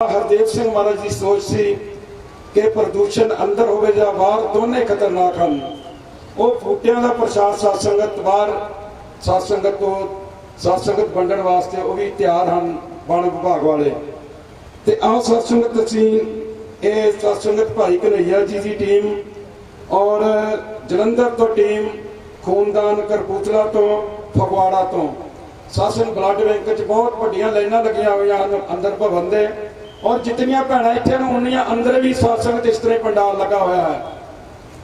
हरदेव सिंह महाराज की सोच सी कि प्रदूषण अंदर होवे या बाहर दोने खतरनाक हैं। वो बूटियां का प्रसाद सत्संगत बाहर सत्संगत को सत्संगत वंडण वास्ते वो भी तैयार हैं वन विभाग वाले। ते आओ सत्संगत असीं ये सत्संगत भाई कन्हैया जी की टीम और जलंधर तो टीम खूनदान करपूतला तो फगवाड़ा तो सत्संग ब्लड बैंक च बहुत वड्डियां लाइनां लगियां हुई हैं अंदर भवन दे और जितनियां भैणां इत्थे ने उन्नियां अंदर भी सत्संगत इस तरह पंडाल लगा हुआ है।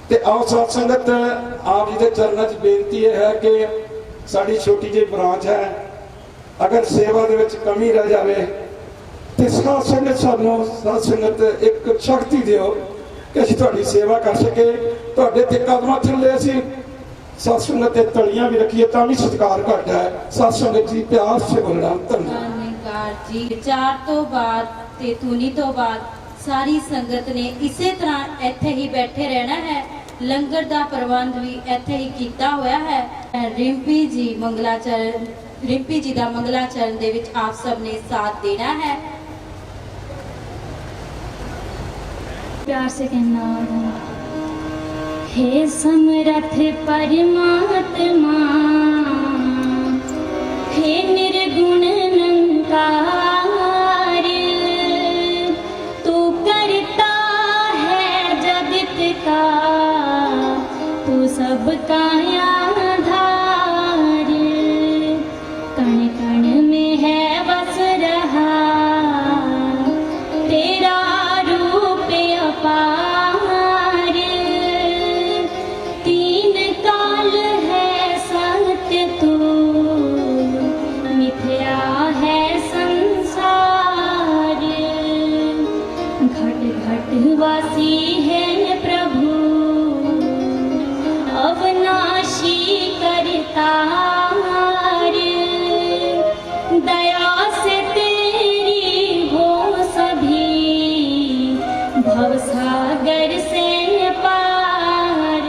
ते आओ सत्संगत आप जी के चरणों च बेनती है कि साड़ी छोटी जी ब्रांच है, अगर सेवा दे विच कमी रह जाए तो सत्संगत सानू सत्संगत एक शक्ति दिओ कि असीं तुहाडी सेवा कर सके। तुहाडे ते कदमां थल्ले असीं सत्संगत ते तलियां भी रखिए तां भी सत्कार घट है। सत्संगत जी प्यार से बोलना धन्यवाद जी। विचार तो बाद ते धुनी तो बाद सारी संगत ने इसे तरह इत्थे ही बैठे रहना है। लंगर का प्रबंध भी इत्थे ही किया हुआ है। रिंपी जी मंगलाचरण रिंपी जी का मंगलाचरण दे विच आप सब ने साथ देना है। प्यार से कहना हे समरथ परमात्मा, हे निर्गुण निरंकार, तू करता है जगत का, तू सबका आधार, कण कण में है बस रहा तेरा रूप अपार, तीन काल है सत्य तू, मिथ्या है संसार, घट घट वासी है प्रभु, अविनाशी करतार, दया से तेरी हो सभी भवसागर से पार,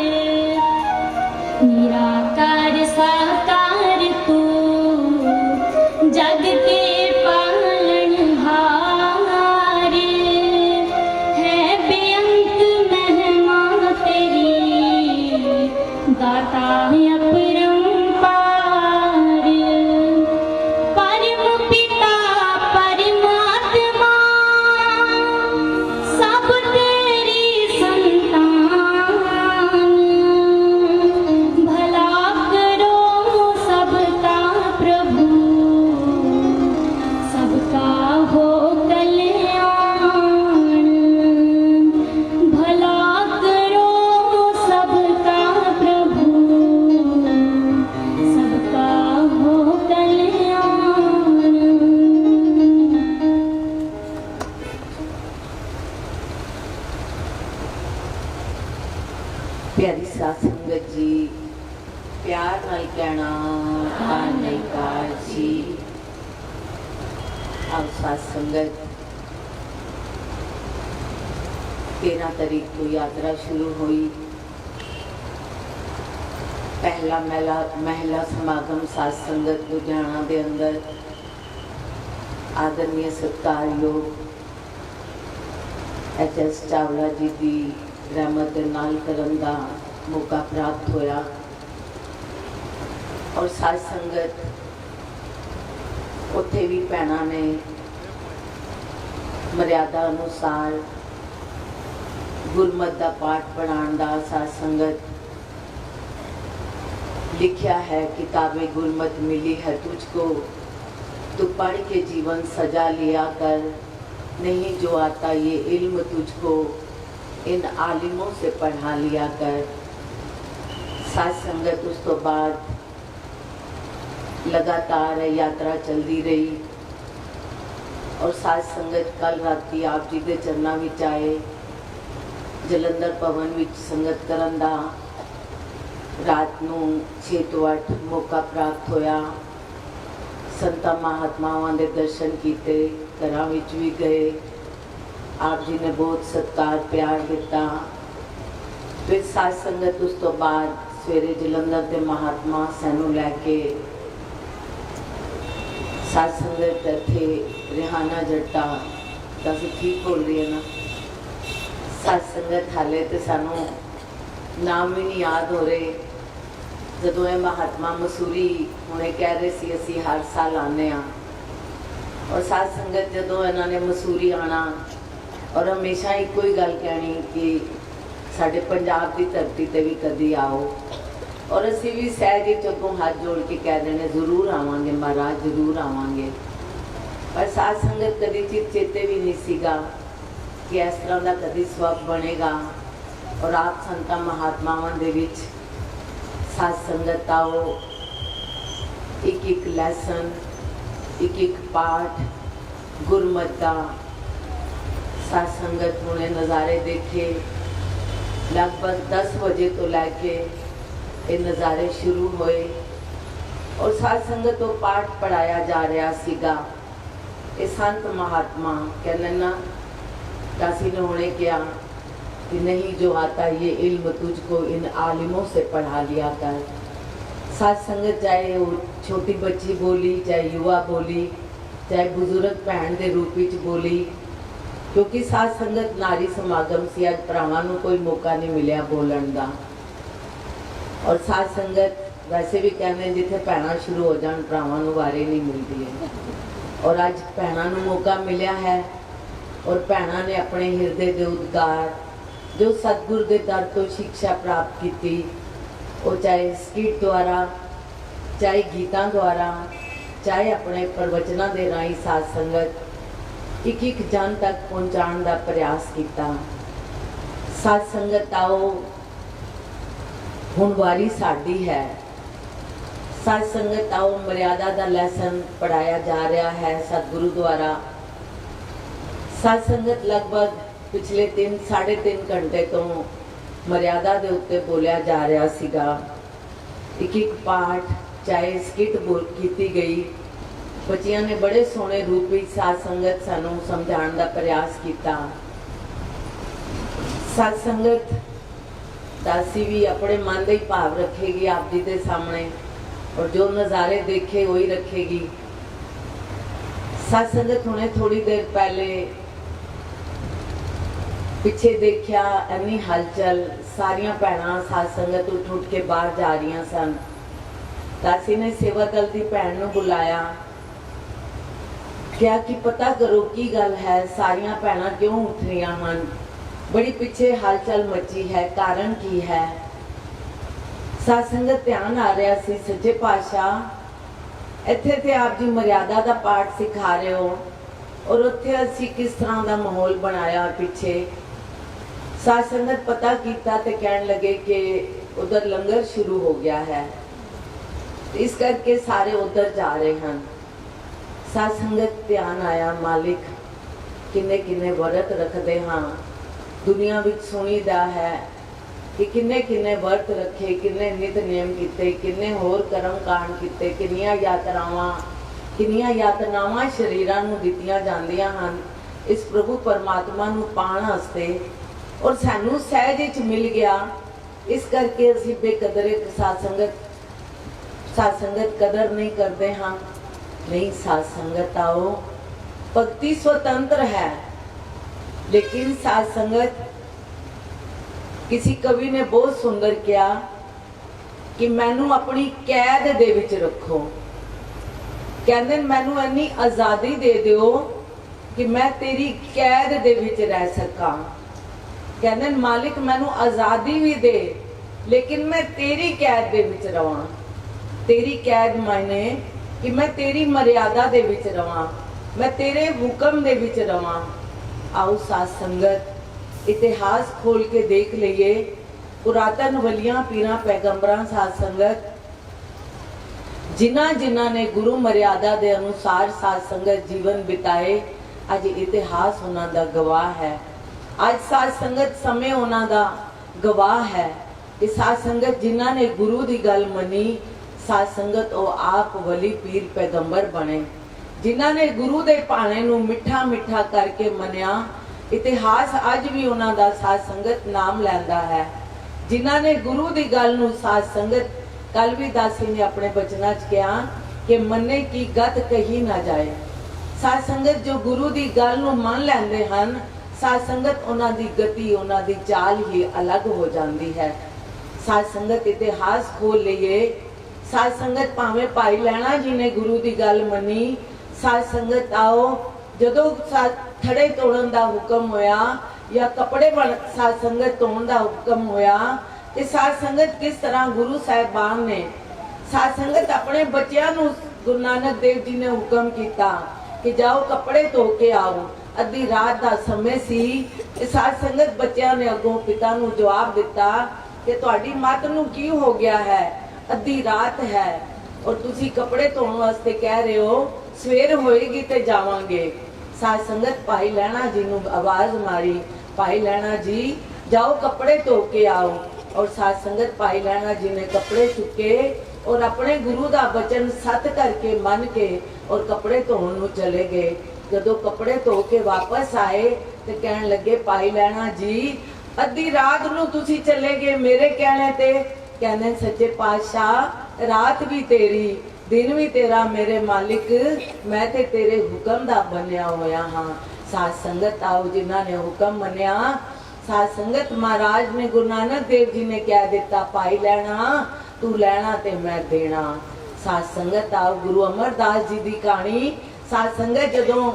निराकार साकार तू जग के पालनहार, है बेअंत महिमा तेरी दाता अपरंपार, परम पिता परमात्मा सब तेरी संतान, भला करो सबका प्रभु, सबका हो कल्याण, भला करो सबका प्रभु, सबका हो कल्याण। प्यारी साध संगत जी, प्यार नाल कहना धन्यवाद जी। अब साध संगत 13 तारीख को यात्रा शुरू हुई। पहला महिला समागम साध संगत लुधियाना के अंदर आदरणीय सत्कारयोग एच.एस. चावला जी की रहमत दे नाल करन दा मौका प्राप्त होया और साध संगत उत्थे भी भैणां ने मर्यादा अनुसार गुरमत का पाठ पढ़ाने का साध संगत लिखा है, किताबें गुरमत मिली है तुझको, तू पढ़ के जीवन सजा लिया कर, नहीं जो आता ये इल्म तुझको, इन आलिमों से पढ़ा लिया कर। साध संगत उस तो बाद लगातार यात्रा चलती रही और साध संगत कल राती आप जी के चरणों में आए, जलंधर भवन में संगत करन दा रात नूं 6 तो 8 मौका प्राप्त होया। संतां महात्मावां दे दर्शन किए, घरां विच भी गए, आप जी ने बहुत सत्कार प्यार दिता। फिर साध संगत उस तो बाद सवेरे जलंधर के महात्मा सैनू लैके साध संगत थे रिहाना जट्टा ਅਸੀਂ ਠੀਕ ਬੋਲਦੀ ਹੈ ਨਾ। ਸਾਧ ਸੰਗਤ ਹਾਲੇ ਤੇ ਸਾਨੂੰ ਨਾਮ ਵੀ ਨਹੀਂ ਯਾਦ ਹੋ ਰਹੇ। ਜਦੋਂ ਇਹ ਮਹਾਤਮਾ ਮਸੂਰੀ ਹੁਣੇ ਕਹਿ ਰਹੇ ਸੀ ਅਸੀਂ ਹਰ ਸਾਲ ਆਉਂਦੇ ਹਾਂ, ਔਰ ਸਾਧ ਸੰਗਤ ਜਦੋਂ ਇਹਨਾਂ ਨੇ ਮਸੂਰੀ ਆਉਣਾ ਔਰ ਹਮੇਸ਼ਾ ਇੱਕੋ ਹੀ ਗੱਲ ਕਹਿਣੀ ਕਿ ਸਾਡੇ ਪੰਜਾਬ ਦੀ ਧਰਤੀ ਤੇ ਵੀ ਕਦੀ ਆਓ, ਔਰ ਅਸੀਂ ਵੀ ਸਹਿਜ ਹੀ ਚੋਂ ਹੱਥ ਜੋੜ ਕੇ ਕਹਿ ਦੇਣੇ ਜ਼ਰੂਰ ਆਵਾਂਗੇ ਮਹਾਰਾਜ, ਜ਼ਰੂਰ ਆਵਾਂਗੇ। ਪਰ ਸਾਧ ਸੰਗਤ ਕਦੀ ਚੇਤੇ ਵੀ ਨਹੀਂ ਸੀਗਾ ਕਿ ਇਸ ਤਰ੍ਹਾਂ ਦਾ ਕਦੀ ਸਵੱਬ ਬਣੇਗਾ। ਔਰ ਆਪ ਸੰਤਾਂ ਮਹਾਤਮਾਵਾਂ ਦੇ ਵਿੱਚ ਸਾਧ ਸੰਗਤ ਆਓ, ਇੱਕ ਇੱਕ ਲੈਸਨ, ਇੱਕ ਇੱਕ ਪਾਠ ਗੁਰਮਤਿ ਦਾ ਸਾਧ ਸੰਗਤ ਹੁਣੇ ਨਜ਼ਾਰੇ ਦੇਖੇ। लगभग 10 बजे तो लैके ये नज़ारे शुरू होए और साध संगत तो पाठ पढ़ाया जा रहा सीगा। ये संत महात्मा कहने ना दासी ने उन्हें किया कि नहीं जो आता ये इल्म तुझको इन आलिमों से पढ़ा लिया कर। साध संगत चाहे वो छोटी बच्ची बोली, चाहे युवा बोली, चाहे बुजुर्ग भैन के रूप में बोली, क्योंकि साध संगत नारी समागम से अज भरावां नूं कोई मौका नहीं मिलिया बोलण दा। और साध संगत वैसे भी कहने जिथे भैणां शुरू हो जाण भरावां नूं वारी नहीं मिलती है। और अज भैणां नूं मौका मिलिया है और भैणां ने अपने हिरदे दे उद्गार जो सतगुर दे दर तो शिक्षा प्राप्त की, वो चाहे स्किट द्वारा, चाहे गीतां द्वारा, चाहे अपने प्रवचनां दे राही साध संगत एक एक जन तक पहुँचाने का प्रयास किया। साध संगत आओ हुण वारी साडी है। साध संगत आओ मर्यादा का लैसन पढ़ाया जा रहा है सतगुरु द्वारा। साध संगत लगभग पिछले 3-3.5 घंटे तो मर्यादा के उत्ते बोलिया जा रहा सीगा। एक एक पाठ चाहे स्किट की गई, बच्चियां ने बड़े सोहने रूप में साध संगत सानू समझाने का प्रयास किया। साध संगत दासी भी अपने मन के भाव रखेगी आप जी के सामने और जो नज़ारे देखे वही रखेगी। साध संगत हुणे थोड़ी देर पहले पिछे देखा इन्नी हलचल, सारिया भैणां साध संगत उठ उठ के बाहर जा रही सन। दासी ने सेवा दल की भैन नूं बुलाया, क्या कि पता करो की गल है, सारिया भैणां क्यों उठ रही हैं, बड़ी पिछे हलचल मची है, कारण की है। साध संगत ध्यान आ रहा सी सच्चे पातशाह इत्थे ते आप जी मर्यादा का पाठ सिखा रहे हो और उत्थे असीं किस तरह का माहौल बनाया पीछे। साध संगत पता किया तो कहने लगे कि उधर लंगर शुरू हो गया है, इस करके सारे उधर जा रहे हैं। साध संगत ध्यान आया मालिक किन्ने किन्ने व्रत रखते हाँ, दुनिया विच सुनीदा है कि किन्ने किन्ने व्रत रखे, किन्ने नित नियम किते, किन्ने होर कर्म कांड किते, किन्नियां यातनावां शरीरां नूं दित्तियां जांदियां हन इस प्रभु परमात्मा नूं पाण वास्ते, और सानू सहज विच मिल गया। इस करके असीं बेकदरे साध संगत कदर नहीं करते हाँ। नहीं, साध संगत आओ, भक्ति स्वतंत्र है, लेकिन साध संगत किसी कवि ने बहुत सुंदर किया कि मैनू अपनी कैद दे विच रखो। कहंदे मैनू इन्नी आजादी दे दिओ कि मैं तेरी कैद दे विच रह सका। कहंदे मालिक मैनू आजादी भी दे लेकिन मैं तेरी कैद दे विच रवां। तेरी कैद मायने कि मैं तेरी मर्यादा दे विच रवां, मैं तेरे हुक्म दे विच रवां। आओ साध संगत इतिहास खोल के देख लीए, पुरातन वलियां पीरां पैगंबरां साध संगत जिन्हां ने गुरु मर्यादा दे अनुसार साध संगत जीवन बिताए, अज इतिहास उन्हां दा गवाह है। अज साध संगत समय उन्हां दा गवाह है कि साध संगत जिन्हां ने गुरु दी गल मनी, साध संगत ओ आप वली पीर पैगंबर बने। जिन्हां ने गुरु दे भाणे नूं मिठा मिठा करके मनिया, इतिहास अज भी उन्हां दा साध संगत नाम लैंदा है। जिन्हां ने गुरु दी गल नूं साध संगत, कल भी दासी ने अपने बचनां च कहा कि मन्ने की गत कही ना जाए। ਸਾਧ ਸੰਗਤ ਜੋ ਗੁਰੂ ਦੀ ਗੱਲ ਨੂੰ ਮੰਨ ਲੈਂਦੇ ਹਨ, ਸਾਧ ਸੰਗਤ ਉਹਨਾਂ ਦੀ ਗਤੀ, ਉਹਨਾਂ ਦੀ ਚਾਲ ਹੀ ਅਲੱਗ ਹੋ ਜਾਂਦੀ ਹੈ। ਸਾਧ ਸੰਗਤ ਇਤਿਹਾਸ ਖੋਲ ਲਈਏ। ਸਾਧ ਸੰਗਤ ਭਾਵੇਂ ਭਾਈ ਲਹਿਣਾ ਜੀ ਨੇ ਗੁਰੂ ਦੀ ਗੱਲ ਮੰਨੀ। ਸਾਧ ਸੰਗਤ ਆਓ, ਜਦੋਂ ਥੜੇ ਤੋੜਨ ਦਾ ਹੁਕਮ ਹੋਇਆ ਜਾਂ ਕੱਪੜੇ ਸਾਧ ਸੰਗਤ ਧੋਣ ਦਾ ਹੁਕਮ ਹੋਇਆ, ਤੇ ਸਾਧ ਸੰਗਤ ਕਿਸ ਤਰ੍ਹਾਂ ਗੁਰੂ ਸਾਹਿਬਾਨ ਨੇ ਸਾਧ ਸੰਗਤ ਆਪਣੇ ਬੱਚਿਆਂ ਨੂੰ, ਗੁਰੂ ਨਾਨਕ ਦੇਵ ਜੀ ਨੇ ਹੁਕਮ ਕੀਤਾ ਕਿ ਜਾਓ ਕੱਪੜੇ ਧੋ ਕੇ ਆਓ। ਅੱਧੀ ਰਾਤ ਦਾ ਸਮੇਂ ਸੀ ਤੇ ਸਾਧ ਸੰਗਤ ਬੱਚਿਆਂ ਨੇ ਅੱਗੋਂ ਪਿਤਾ ਨੂੰ ਜਵਾਬ ਦਿੱਤਾ ਕਿ ਤੁਹਾਡੀ ਮੱਤ ਨੂੰ ਕੀ ਹੋ ਗਿਆ ਹੈ, ਅੱਧੀ ਰਾਤ ਹੈ ਔਰ ਤੁਸੀਂ ਕੱਪੜੇ ਧੋਣ ਵਾਸਤੇ ਕਹਿ ਰਹੇ ਹੋ, ਸਵੇਰ ਹੋਏਗੀ ਤੇ ਜਾਵਾਂਗੇ। ਸਾਧ ਸੰਗਤ ਭਾਈ ਲਹਿਣਾ ਜੀ ਨੂੰ ਆਵਾਜ਼ ਮਾਰੀ, ਭਾਈ ਲਹਿਣਾ ਜੀ ਜਾਓ ਕੱਪੜੇ ਧੋ ਕੇ ਆਓ। ਔਰ ਸਾਧ ਸੰਗਤ ਭਾਈ ਲਹਿਣਾ ਜੀ ਨੇ ਕੱਪੜੇ ਚੁੱਕੇ ਔਰ ਆਪਣੇ ਗੁਰੂ ਦਾ ਬਚਨ ਸੱਤ ਕਰਕੇ ਮੰਨ ਕੇ ਔਰ ਕੱਪੜੇ ਧੋਣ ਨੂੰ ਚਲੇ ਗਏ। ਜਦੋਂ ਕੱਪੜੇ ਧੋ ਕੇ ਵਾਪਸ ਆਏ ਤੇ ਕਹਿਣ ਲੱਗੇ, ਭਾਈ ਲਹਿਣਾ ਜੀ ਅੱਧੀ ਰਾਤ ਨੂੰ ਤੁਸੀਂ ਚਲੇ ਗਏ ਮੇਰੇ ਕਹਿਣੇ ਤੇ। ਕਹਿੰਦੇ ਸੱਚੇ ਪਾਤਸ਼ਾਹ ਰਾਤ ਵੀ ਤੇਰੀ, ਦਿਨ ਵੀ ਤੇਰਾ ਮੇਰੇ ਮਾਲਿਕ, ਮੈਂ ਤੇ ਤੇਰੇ ਹੁਕਮ ਦਾ ਬਣਿਆ ਹੋਇਆ ਹਾਂ। ਸਾਧ ਸੰਗਤ ਆਓ ਜਿਨ੍ਹਾਂ ਨੇ ਹੁਕਮ ਮੰਨਿਆ। ਸਾਧ ਸੰਗਤ ਮਹਾਰਾਜ ਨੇ, ਗੁਰੂ ਨਾਨਕ ਦੇਵ ਜੀ ਨੇ ਕਹਿ ਦਿੱਤਾ, ਭਾਈ ਲੈਣਾ ਤੂੰ ਲੈਣਾ ਤੇ ਮੈਂ ਦੇਣਾ। ਸਾਧ ਸੰਗਤ ਆਓ ਗੁਰੂ ਅਮਰਦਾਸ ਜੀ ਦੀ ਕਹਾਣੀ। ਸਾਧ ਸੰਗਤ ਜਦੋਂ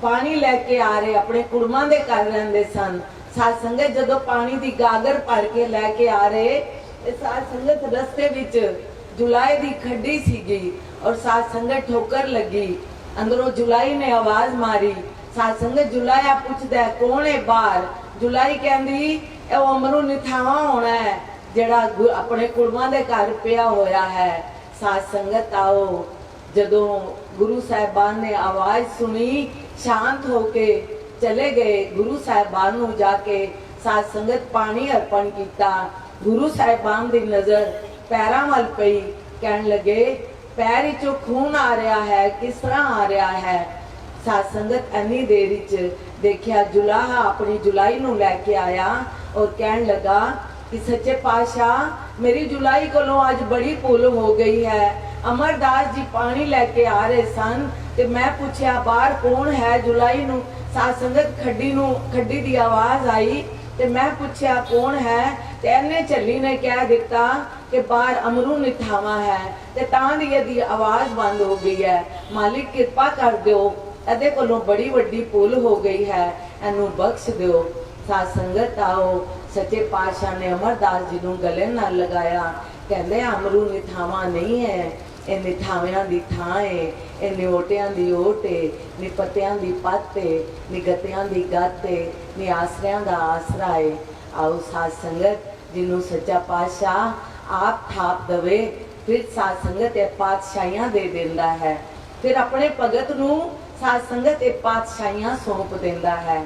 ਪਾਣੀ ਲੈ ਕੇ ਆ ਰਹੇ, ਆਪਣੇ ਕੁੜਮਾਂ ਦੇ ਘਰ ਰਹਿੰਦੇ ਸਨ। ਸਾਧ ਸੰਗਤ ਜਦੋਂ ਪਾਣੀ ਦੀ ਗਾਗਰ ਭਰ ਕੇ ਲੈ ਕੇ ਆ ਰਹੇ ਤੇ ਸਾਧ ਸੰਗਤ ਰਸਤੇ ਵਿੱਚ ਜੁਲਾਈ ਦੀ ਖੱਡੀ ਸੀਗੀ ਔਰ ਸਾਧ ਸੰਗਤ ਠੋਕਰ ਲੱਗੀ। ਅੰਦਰੋਂ ਜੁਲਾਈ ਨੇ ਆਵਾਜ਼ ਮਾਰੀ। ਸਾਧ ਸੰਗਤ ਜੁਲਾਇਆ ਪੁੱਛਦਾ ਕੌਣ ਹੈ ਬਾਹਰ। ਜੁਲਾਈ ਕਹਿੰਦੀ ਇਹ ਉਹ ਅਮਰੂ ਨਿਥਾਵਾ ਹੋਣਾ ਹੈ ਜਿਹੜਾ ਆਪਣੇ ਕੁੜਮਾਂ ਦੇ ਘਰ ਪਿਆ ਹੋਇਆ ਹੈ। ਸਾਧ ਸੰਗਤ ਆਓ, ਜਦੋਂ ਗੁਰੂ ਸਾਹਿਬਾਨ ਨੇ ਆਵਾਜ਼ ਸੁਣੀ, ਸ਼ਾਂਤ ਹੋ ਕੇ ਚਲੇ ਗਏ ਗੁਰੂ ਸਾਹਿਬਾਨ ਨੂੰ ਜਾ ਕੇ। ਸਾਧ ਸੰਗਤ ਪਾਣੀ ਅਰਪਣ ਕੀਤਾ। ਗੁਰੂ ਸਾਹਿਬਾਨ ਦੀ ਨਜ਼ਰ ਪੈਰਾਂ ਵੱਲ ਪਈ। ਕਹਿਣ ਲੱਗੇ ਪੈਰ ਵਿੱਚੋਂ ਖੂਨ ਆ ਰਿਹਾ ਹੈ, ਕਿਸ ਤਰ੍ਹਾਂ ਆ ਰਿਹਾ ਹੈ। ਸਾਧ ਸੰਗਤ ਇੰਨੀ ਦੇਰ ਵਿੱਚ ਦੇਖਿਆ ਜੁਲਾਹਾ ਆਪਣੀ ਜੁਲਾਈ ਨੂੰ ਲੈ ਕੇ ਆਇਆ ਔਰ ਕਹਿਣ ਲੱਗਾ ਕਿ ਸੱਚੇ ਪਾਤਸ਼ਾਹ ਮੇਰੀ ਜੁਲਾਈ ਕੋਲੋਂ ਅੱਜ ਬੜੀ ਭੁੱਲ ਹੋ ਗਈ ਹੈ। ਅਮਰਦਾਸ ਜੀ ਪਾਣੀ ਲੈ ਕੇ ਆ ਰਹੇ ਸਨ ਤੇ ਮੈਂ ਪੁੱਛਿਆ ਬਾਹਰ ਕੌਣ ਹੈ ਜੁਲਾਈ ਨੂੰ। ਸਾਧ ਸੰਗਤ ਖੱਡੀ ਦੀ ਆਵਾਜ਼ ਆਈ ਤੇ ਮੈਂ ਪੁੱਛਿਆ ਕੌਣ ਹੈ ਤੇ ਇਹਨੇ ਝੱਲੀ ਨੇ ਕਹਿ ਦਿੱਤਾ ਕਿ ਬਾਹਰ ਅਮਰੂ ਨਿਥਾਵਾ ਹੈ ਤੇ ਤਾਂ ਦੀ ਇਹਦੀ ਆਵਾਜ਼ ਬੰਦ ਹੋ ਗਈ ਹੈ। ਮਾਲਿਕ ਕਿਰਪਾ ਕਰ ਦਿਓ, ਇਹਦੇ ਕੋਲੋਂ ਬੜੀ ਵੱਡੀ ਭੁੱਲ ਹੋ ਗਈ ਹੈ, ਇਹਨੂੰ ਬਖਸ਼ ਦਿਓ। ਸਾਧ ਸੰਗਤ ਆਓ, ਸੱਚੇ ਪਾਤਸ਼ਾਹ ਨੇ ਅਮਰਦਾਸ ਜੀ ਨੂੰ ਗਲੇ ਨਾਲ ਲਗਾਇਆ। ਕਹਿੰਦੇ ਅਮਰੂ ਨਿਥਾਵਾ ਨਹੀਂ ਹੈ, ਇਹ ਨਿਥਾਵਿਆਂ ਦੀ ਥਾਂ ਏ, ਇਹ ਨਿਓਟਿਆਂ ਦੀ ਓਟ ਏ, ਨੀ ਪੱਤਿਆਂ ਦੀ ਪੱਤ ਏ, ਨੀ ਗੱਤਿਆਂ ਦੀ ਗੱਤ ਏ, ਨੀ ਆਸਰਿਆਂ ਦਾ ਆਸਰਾ ਏ। ਆਓ ਸਾਧ ਸੰਗਤ ਜਿਹਨੂੰ ਸੱਚਾ ਪਾਤਸ਼ਾਹ ਆਪ ਥਾਪ ਦਵੇ, ਫਿਰ ਸਾਧ ਸੰਗਤ ਇਹ ਪਾਤਸ਼ਾਹੀਆਂ ਦੇ ਦਿੰਦਾ ਹੈ। ਫਿਰ ਆਪਣੇ ਭਗਤ ਨੂੰ ਸਾਧ ਸੰਗਤ ਇਹ ਪਾਤਸ਼ਾਹੀਆਂ ਸੌਂਪ ਦਿੰਦਾ ਹੈ।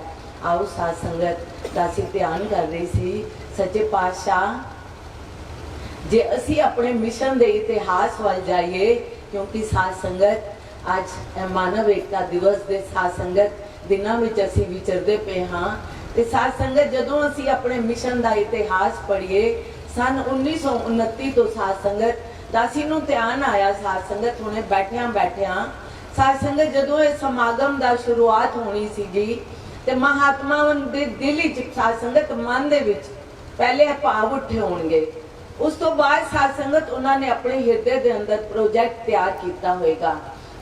ਆਓ ਸਾਧ ਸੰਗਤ ਦਾ ਅਸੀਂ ਧਿਆਨ ਕਰ ਰਹੀ ਸੀ। ਸੱਚੇ ਪਾਤਸ਼ਾਹ ਜੇ ਅਸੀਂ ਆਪਣੇ ਮਿਸ਼ਨ ਦੇ ਇਤਿਹਾਸ ਵੱਲ ਜਾਈਏ, ਕਿਉਂਕਿ ਸਾਧ ਸੰਗਤ ਅੱਜ ਮਾਨਵ ਏਕਤਾ ਦਿਵਸ ਦੇ ਸਾਧ ਸੰਗਤ ਦਿਨਾਂ ਵਿੱਚ ਅਸੀਂ ਵਿਚਰਦੇ ਪਏ ਹਾਂ। ਤੇ ਸਾਧ ਸੰਗਤ ਜਦੋਂ ਅਸੀਂ ਆਪਣੇ ਮਿਸ਼ਨ ਦਾ ਇਤਿਹਾਸ ਪੜ੍ਹੀਏ, ਸਨ 1929 ਤੋਂ ਸਾਧ ਸੰਗਤ ਦਾ ਅਸੀਂ ਨੂੰ ਧਿਆਨ ਆਇਆ। ਸਾਧ ਸੰਗਤ ਹੁਣੇ ਬੈਠਿਆਂ ਸਾਧ ਸੰਗਤ ਜਦੋਂ ਇਹ ਸਮਾਗਮ ਦਾ ਸ਼ੁਰੂਆਤ ਹੋਣੀ ਸੀਗੀ ਤੇ ਮਹਾਤਮਾ ਦੇ ਦਿਲ ਵਿੱਚ, ਸਾਧ ਸੰਗਤ ਮਨ ਦੇ ਵਿੱਚ ਪਹਿਲੇ ਭਾਵ ਉੱਠੇ ਹੋਣਗੇ। ਉਸ ਤੋਂ ਬਾਅਦ ਸਾਧ ਸੰਗਤ ਉਹਨਾਂ ਨੇ ਆਪਣੇ ਹਿਰਦੇ ਦੇ ਅੰਦਰ ਪ੍ਰੋਜੈਕਟ ਤਿਆਰ ਕੀਤਾ ਹੋਏਗਾ।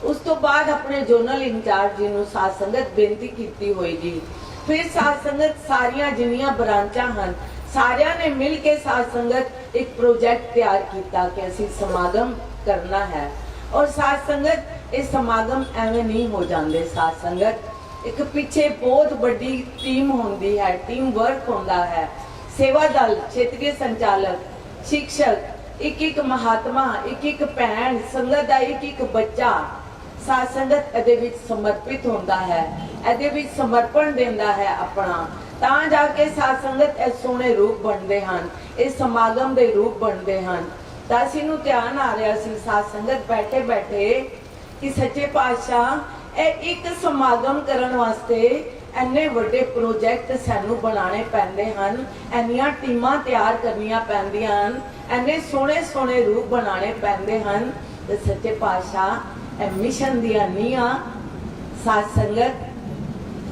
ਉਸ ਤੋਂ ਬਾਅਦ ਆਪਣੇ ਜੋਨਲ ਇੰਚਾਰਜ ਜੀ ਨੂੰ ਸਾਧ ਸੰਗਤ ਬੇਨਤੀ ਕੀਤੀ ਹੋਏਗੀ। ਫਿਰ ਸਾਧ ਸੰਗਤ ਸਾਰੀਆਂ ਜਿੰਨੀਆਂ ਬ੍ਰਾਂਚਾਂ ਹਨ ਸਾਰਿਆਂ ਨੇ ਮਿਲ ਕੇ ਸਾਧ ਸੰਗਤ ਇੱਕ ਪ੍ਰੋਜੈਕਟ ਤਿਆਰ ਕੀਤਾ ਕਿ ਅਸੀਂ ਸਮਾਗਮ ਕਰਨਾ ਹੈ। ਔਰ ਸਾਧ ਸੰਗਤ ਇਹ ਸਮਾਗਮ ਐਵੇਂ ਨਹੀਂ ਹੋ ਜਾਂਦੇ। ਸਾਧ ਸੰਗਤ ਇੱਕ ਪਿੱਛੇ ਬਹੁਤ ਵੱਡੀ ਟੀਮ ਹੁੰਦੀ ਹੈ, ਟੀਮ ਵਰਕ ਹੁੰਦਾ ਹੈ। ਸੇਵਾ ਦਲ, ਖੇਤਰੀ ਸੰਚਾਲਕ, शिक्षक, एक महात्मा, एक भैन, संगत का एक बच्चा साध संगत ਇਹਦੇ ਵਿੱਚ ਸਮਰਪਿਤ ਹੁੰਦਾ ਹੈ, ਇਹਦੇ ਵਿੱਚ ਸਮਰਪਣ ਦਿੰਦਾ ਹੈ ਆਪਣਾ, ਤਾਂ ਜਾ ਕੇ ਸਾਧ ਸੰਗਤ ਇਹ ਸੋਹਣੇ ਰੂਪ ਬਣਦੇ ਹਨ, ਇਹ ਸਮਾਗਮ ਦੇ ਰੂਪ ਬਣਦੇ ਹਨ। ਤਾਂ ਅਸੀਂ ਨੂੰ ਧਿਆਨ ਆ ਰਿਹਾ ਸੀ ਸਾਧ ਸੰਗਤ ਬੈਠੇ ਬੈਠੇ ਕਿ ਸੱਚੇ ਪਾਤਸ਼ਾਹ ਇਹ ਇੱਕ ਸਮਾਗਮ ਕਰਨ ਵਾਸਤੇ ਇੰਨੇ ਵੱਡੇ ਪ੍ਰੋਜੈਕਟ ਸਾਨੂੰ ਬਣਾਉਣੇ ਪੈਂਦੇ ਹਨ, ਇੰਨੀਆਂ ਟੀਮਾਂ ਤਿਆਰ ਕਰਨੀਆਂ ਪੈਂਦੀਆਂ ਹਨ, ਇੰਨੇ ਸੋਹਣੇ ਸੋਹਣੇ ਰੂਪ ਬਣਾਉਣੇ ਪੈਂਦੇ ਹਨ। ਤੇ ਸੱਚੇ ਪਾਤਸ਼ਾਹ ਇਹ ਮਿਸ਼ਨ ਦੀਆਂ ਨੀਹਾਂ ਸਾਧ ਸੰਗਤ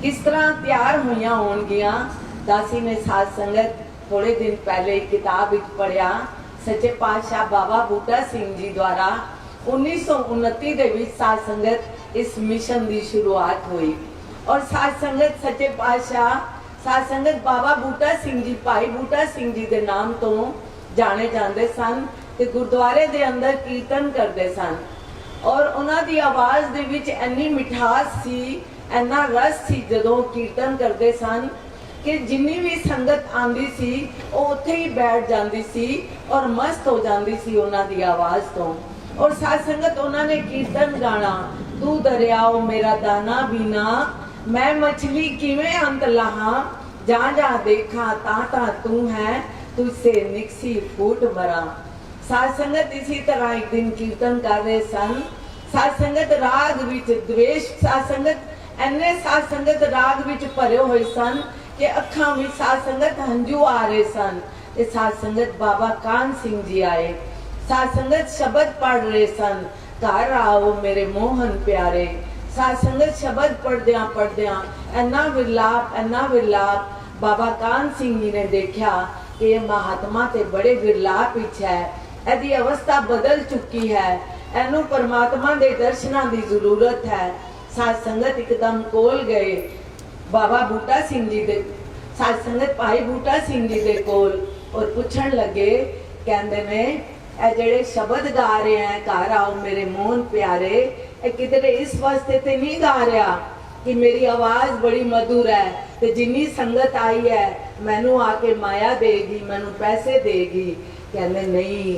किस तरह तैयार हुई होणगियां। दासी ने साध संगत थोड़े दिन पहले किताब विच पढ़िया सच्चे पातशाह बाबा बूटा सिंह जी द्वारा 1929 ਦੇ ਵਿੱਚ साध संगत इस मिशन की शुरुआत हुई और साध संगत सच्चे पातशाह साध संगत बाबा बूटा सिंह जी भाई बूटा सिंह जी के नाम तो जाने जाते सन ते गुरुद्वारे दे अंदर कीर्तन करते सन और उन्हां दी आवाज़ दे विच इन्नी मिठास सी इन्ना रस सी जदों कीर्तन करते सन कि जिन्नी भी संगत आंदी सी वो उत्थे ही बैठ जाती सी और मस्त हो जाती सी उन्हां दी आवाज़ तो। और साध संगत उन्होंने कीर्तन गाना तू दरियाओ मेरा दाना बीना मैं मछली किवें अंत लाहा जा जा देखा ता तू है तुझसे निकसी फूट मरा। साध संगत इसी तरह एक दिन कीर्तन कर रहे सन। साध संगत राग विच द्वेष साध संगत इन्ने साध संगत राग विच भरे हुए सन कि अखां विच साध संगत हंझू आ रहे सन। ते साध संगत बाबा कान सिंह जी आए। साध संगत शब्द पढ़ रहे सन घर आओ मेरे मोहन प्यारे। साध संगत शब्द पढ़दियां इन्ना विरलाप बाबा कान सिंह जी ने देखा कि ये महात्मा ते बड़े विरलाप विच है, इहदी अवस्था बदल चुकी है, इहनूं परमात्मा दे दर्शनां दी जरूरत है। साध संगत एकदम कोल गए बाबा बूटा सिंह जी दे साध संगत भाई बूटा सिंह जी दे कोल और पूछण लगे कहंदे ने ए जेड़े शब्द गा रहे हैं घर आओ मेरे मोहन प्यारे ए किधरे इस वास्ते ते नहीं गा रहा कि मेरी आवाज बड़ी मधुर है ते जिन्नी संगत आई है मैनू आके माया देगी मैनू पैसे देगी। कहंदे नहीं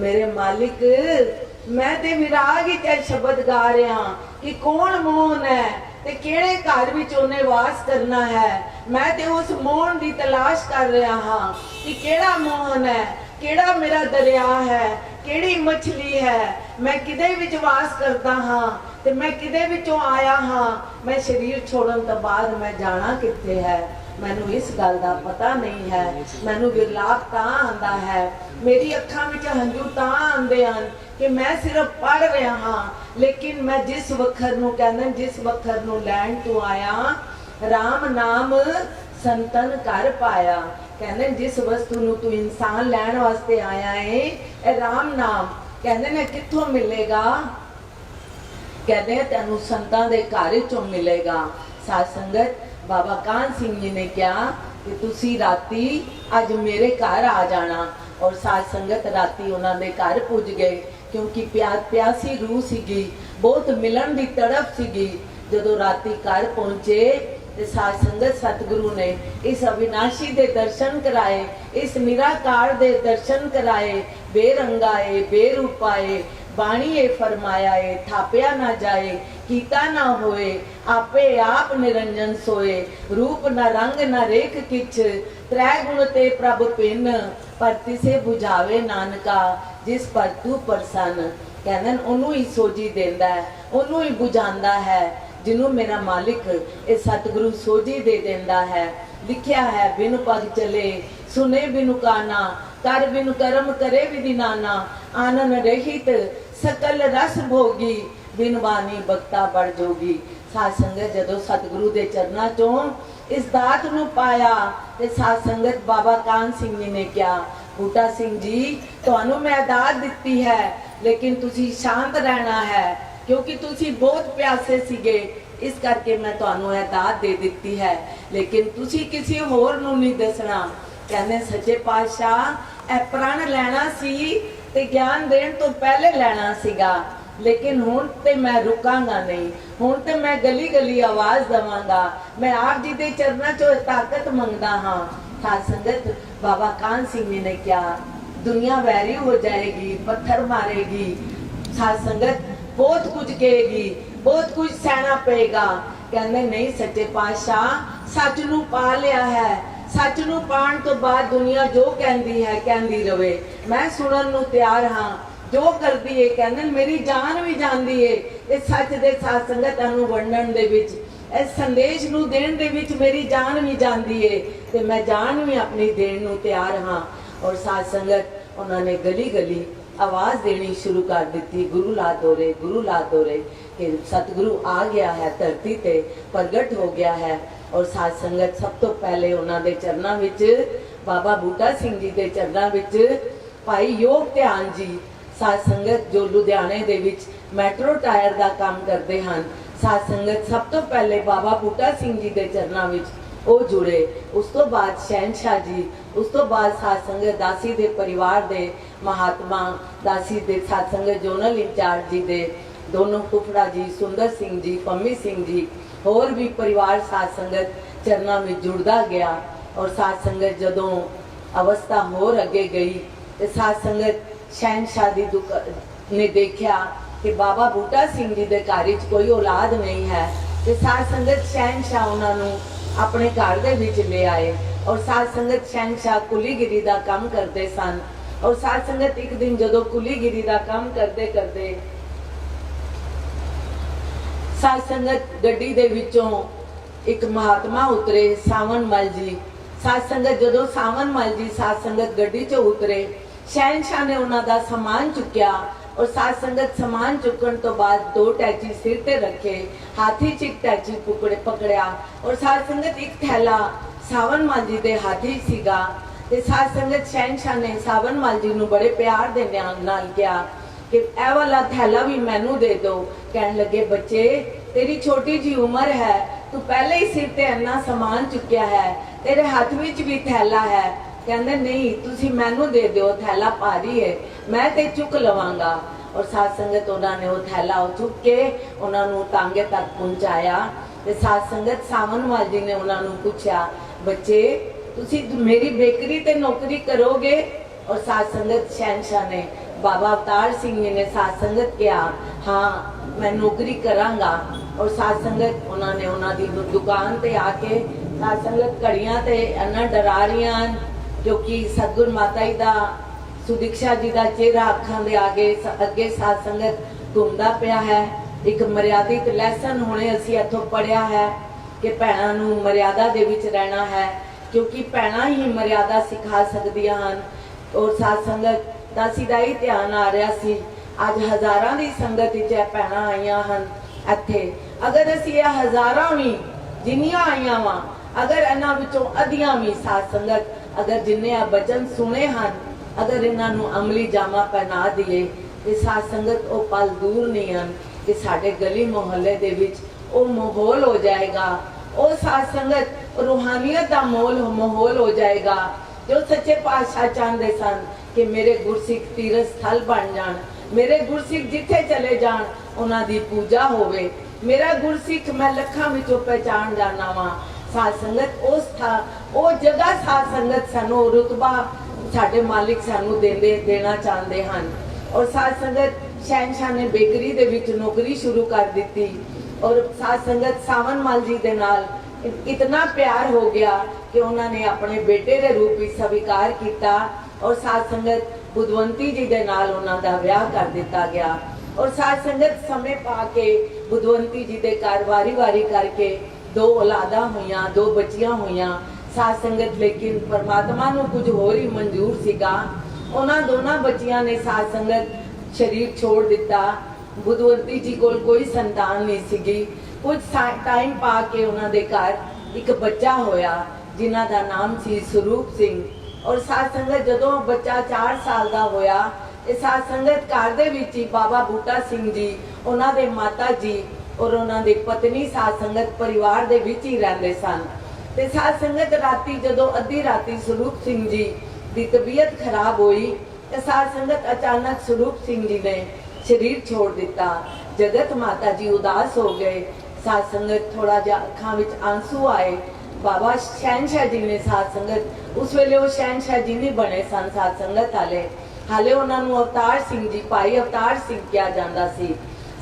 मेरे मालिक मैं ते विराग ही शब्द गा रहा कि कौन मोहन है ते केड़े घर विच ओने वास करना है। मैं ते उस मोहन दी तलाश कर रहा हाँ कि केड़ा मोहन है केड़ा मेरा दरिया है केड़ी मछली है मैं किदे विच वास करता हाँ ते मैं किदे विचों आया हाँ मैं शरीर छोड़न तो बाद मैं जाना कित्थे है मैनू इस गल दा पता नहीं है। मैनू विरलाप तां आंदा है मेरी अखां विच हंझू तां आंदे हन कि मैं सिर्फ पढ़ रहा हाँ लेकिन मैं जिस वखर नूं कहंदे जिस वखर नूं लैण तू आया राम नाम संतन कर पाया। कहंदे जिस वस्तु नूं तू इंसान लैण वास्ते आया है ए राम नाम कहंदे ने कित्थों मिलेगा। कहंदे तैनूं संतां दे घर चों मिलेगा। साध संगत बाबा कान सिंह जी ने कहा कि तुसी राती अज मेरे घर आ जाना और साध संगत राती उन्हां दे घर पुज गए क्योंकि प्यासी रूह सीगी बहुत मिलन दी तड़प सीगी। जदों राती घर पहुंचे ते साध संगत सतगुरु ने इस अविनाशी दे दर्शन कराए इस निराकार दे दर्शन कराए बेरंगाए बेरूपाए बाणीए फरमाया थापिया ना जाए कीता ना होए आपे आप निरंजन सोए रूप ना रंग ना रेख किछ त्रै गुण ते प्रभ पिन पर तिसे बुझावे नानका जिस पर तू प्रसन्न। कहने ओनू ही सोजी देंदा है ओनू ही बुझांदा है जिन्हों मेरा मालिक इस सतगुरु सोजी दे देंदा है। लिखिया है बिनु पग चले सुने बिनु काना कर बिनु कर्म करे विधि नाना आनन रहित सकल रस भोगी बिन वाणी बक्ता बढ़ जोगी। साध संगत जदों सतगुरु दे चरना चों इस दात नूं पाया ते साध संगत बाबा कान सिंह जी ने कहा बूटा सिंह जी तुहानूं मैं दात दित्ती है लेकिन तुसी शांत रहना है क्योंकि तुसी बहुत प्यासे सीगे इस करके मैं तुहानूं यह दात दे दित्ती है लेकिन तुसी किसी होर नूं नहीं दसना। कहने सच्चे पातशाह ए प्रण लेना सी ते ज्ञान देण तो पहले लेना सीगा लेकिन हुण ते मैं रुकांगा नहीं हुण ते मैं गली गली आवाज दवांगा मैं आप जी दे चरना चो ताकत मंगदा हाँ। साध संगत बाबा कान सिंह जी ने कहा दुनिया वैरी हो जाएगी पत्थर मारेगी साध संगत बहुत कुछ कहेगी बहुत कुछ सहना पेगा। कहने नहीं सच्चे पातशाह सच नूं पा लिया है सच नूं पाण तो बाद दुनिया जो कहंदी है कहंदी रवे मैं सुनन नूं तैयार हाँ जो करदी है। कहने मेरी जान भी जांदी है इस सच दे साध संगत नूं वंडण दे विच इस संदेश नूं देण दे विच मेरी जान भी जांदी है ते मैं जान भी अपनी देण नूं तैयार हाँ। और साध संगत उन्होंने गली गली आवाज़ देनी शुरू कर दी, गुरु ला दोरे, गुरु ला दोरे, कि सतगुरु आ गया है, धरती ते प्रगट हो गया है। और साध संगत सब तो पहले उन्होंने चरणों विच बाबा बूटा सिंह जी के चरणों विच भाई योग ध्यान जी साध संगत जो लुधियाने दे विच मैट्रो टायर का काम करते हैं, साध संगत सब तो पहले बाबा बूटा सिंह जी के चरणों विच वो जुड़े। उस तो बाद शहनशाह जी, उस तो बाद साध संगत दासी दे परिवार दे महात्मा दासी दे साध संगत जोनल इंचार्ज जी दे दोनों फुफड़ा जी, सुंदर सिंह जी, पम्मी सिंह जी, और भी परिवार साध संगत चरणों में जुड़ता गया। और साध संगत जदों अवस्था होर अगे गई तो साध संगत शहनशाह दी ने देखा कि बाबा बूटा सिंह जी के घर च कोई औलाद नहीं है, तो साध संगत शहनशाह उन्होंने अपने घर दे विच ले आए। और साध संगत शहनशाह कुलीगिरी का काम करते सन। और साध संगत एक दिन जदों कुलीगिरी का काम करते करते साध संगत गड्डी दे विचों एक महात्मा उतरे, सावन मल जी। साध संगत जदों सावन मल जी साध संगत गड्डी चो उतरे, शहनशाह ने उन्होंने समान चुक्या। और साध संगत समान चुकन तो बाद 2 टैची सिर ते रखे, हाथी च एक टैची पकड़िया। और साध संगत एक थैला सावन मल जी दे हाथी सीगा। ते साध संगत शहनशाह ने सावन मल जी नूं बड़े प्यार दे नाल कहा कि ए वाला थैला भी मैनू दे दो। कहने लगे, बच्चे तेरी छोटी जी उम्र है, तू पहले ही सिर ते इन्ना समान चुक्या है, तेरे हाथ विच भी थैला है। कहंदे नहीं, तुसी मैनू दे दो, थैला भारी है, मैं ते चुक लवांगा। और साध संगत उन्होंने वो थैला चुक के उन्होंने टांगे तक पहुंचाया। ते साध संगत सावन मल जी ने उन्होंने पूछा, बच्चे तुसी मेरी बेकरी ते नौकरी करोगे? और साध संगत शहनशाह ने बाबा अवतार सिंह जी ने साध संगत किया, हाँ मैं नौकरी करांगा। और साध संगत उन्होंने उन्होंने दुकान ते आके साध संगत घड़ियां ते इन्ना डरा रही क्योंकि सतगुर माता जी का सुदीक्षा जी का चेहरा अखां दे आगे अगे साध संगत घूमता पिया है। एक मर्यादित लैसन हुणे असीं इत्थों पढ़िया है कि भैणां नूं मर्यादा दे विच रहना है, क्योंकि भैणां ही मर्यादा सिखा सकदियां हन। और साध संगत दा सीधा ही ध्यान आ रहा सी, अज हजारां दी संगत विच भैणां आईयां हन इत्थे। अगर असीं हजारां भी जिन्नियां आईयां वां, अगर इन्हां विचों अधियां भी साध संगत अगर जिन्ने बचन सुने हैं, अगर इन्हों अमली जामा पहना दिए तो साध संगत वो पल दूर नहीं हैं कि साडे गली मोहल्ले दे विच वो माहौल हो जाएगा। वो साध संगत रूहानियत का माहौल हो जाएगा जो सच्चे पातशाह चाहते सन कि मेरे गुरसिख तीरथ स्थल बन जान, मेरे गुरसिख जिथे चले जान उन्हां दी पूजा होवे, मेरा गुरसिख मैं लखां विचों पहचान जाना वा। साध संगत उस था वो जगह साध संगत सानू रुतबा साडे मालिक सानू देना चाहते हैं। और साध संगत शहनशाह ने बेकरी दे विच नौकरी शुरू कर दी। और साध संगत सावन मल जी दे नाल इतना प्यार हो गया कि उन्होंने अपने बेटे के रूप में स्वीकार किया। और साध संगत बुधवंती जी दे नाल उन्हां दा ब्याह कर दिता गया। और साध संगत समय पा के बुधवंती जी दे घर वारी वारी करके 2 औलादा हुईयां, 2 बच्चियां हुईयां। साध संगत लेकिन परमात्मा नूं कुछ होर ही मंजूर सीगा। उन्हां दोनों बच्चियां ने साध संगत शरीर छोड़ दिता। बुधवंती जी कोल कोई संतान नहीं सीगी। कुछ टाइम पा के उन्हां दे घर एक बच्चा होया जिन्हां दा नाम सी स्वरूप सिंह। और साध संगत जदों बच्चा 4 साल का होया, साध संगत घर दे विच ही बाबा बूटा सिंह जी, उन्हां दे माता जी और उन्हां दी पत्नी साध संगत परिवार दे विच ही रहंदे सन। ते साध संगत राती जदों अद्धी राती स्वरूप सिंह जी दी तबीयत खराब हुई ते साध संगत अचानक स्वरूप सिंह जी ने शरीर छोड़ दिता। जगत माता जी उदास हो गए। साध संगत थोड़ा जा अखां विच आंसू आए। बाबा शहनशाह जी ने साध संगत उस वेले वो शहनशाह जी नहीं बने सन साध संगत हाले उन्होंने अवतार सिंह जी, भाई अवतार सिंह किया जाता सी।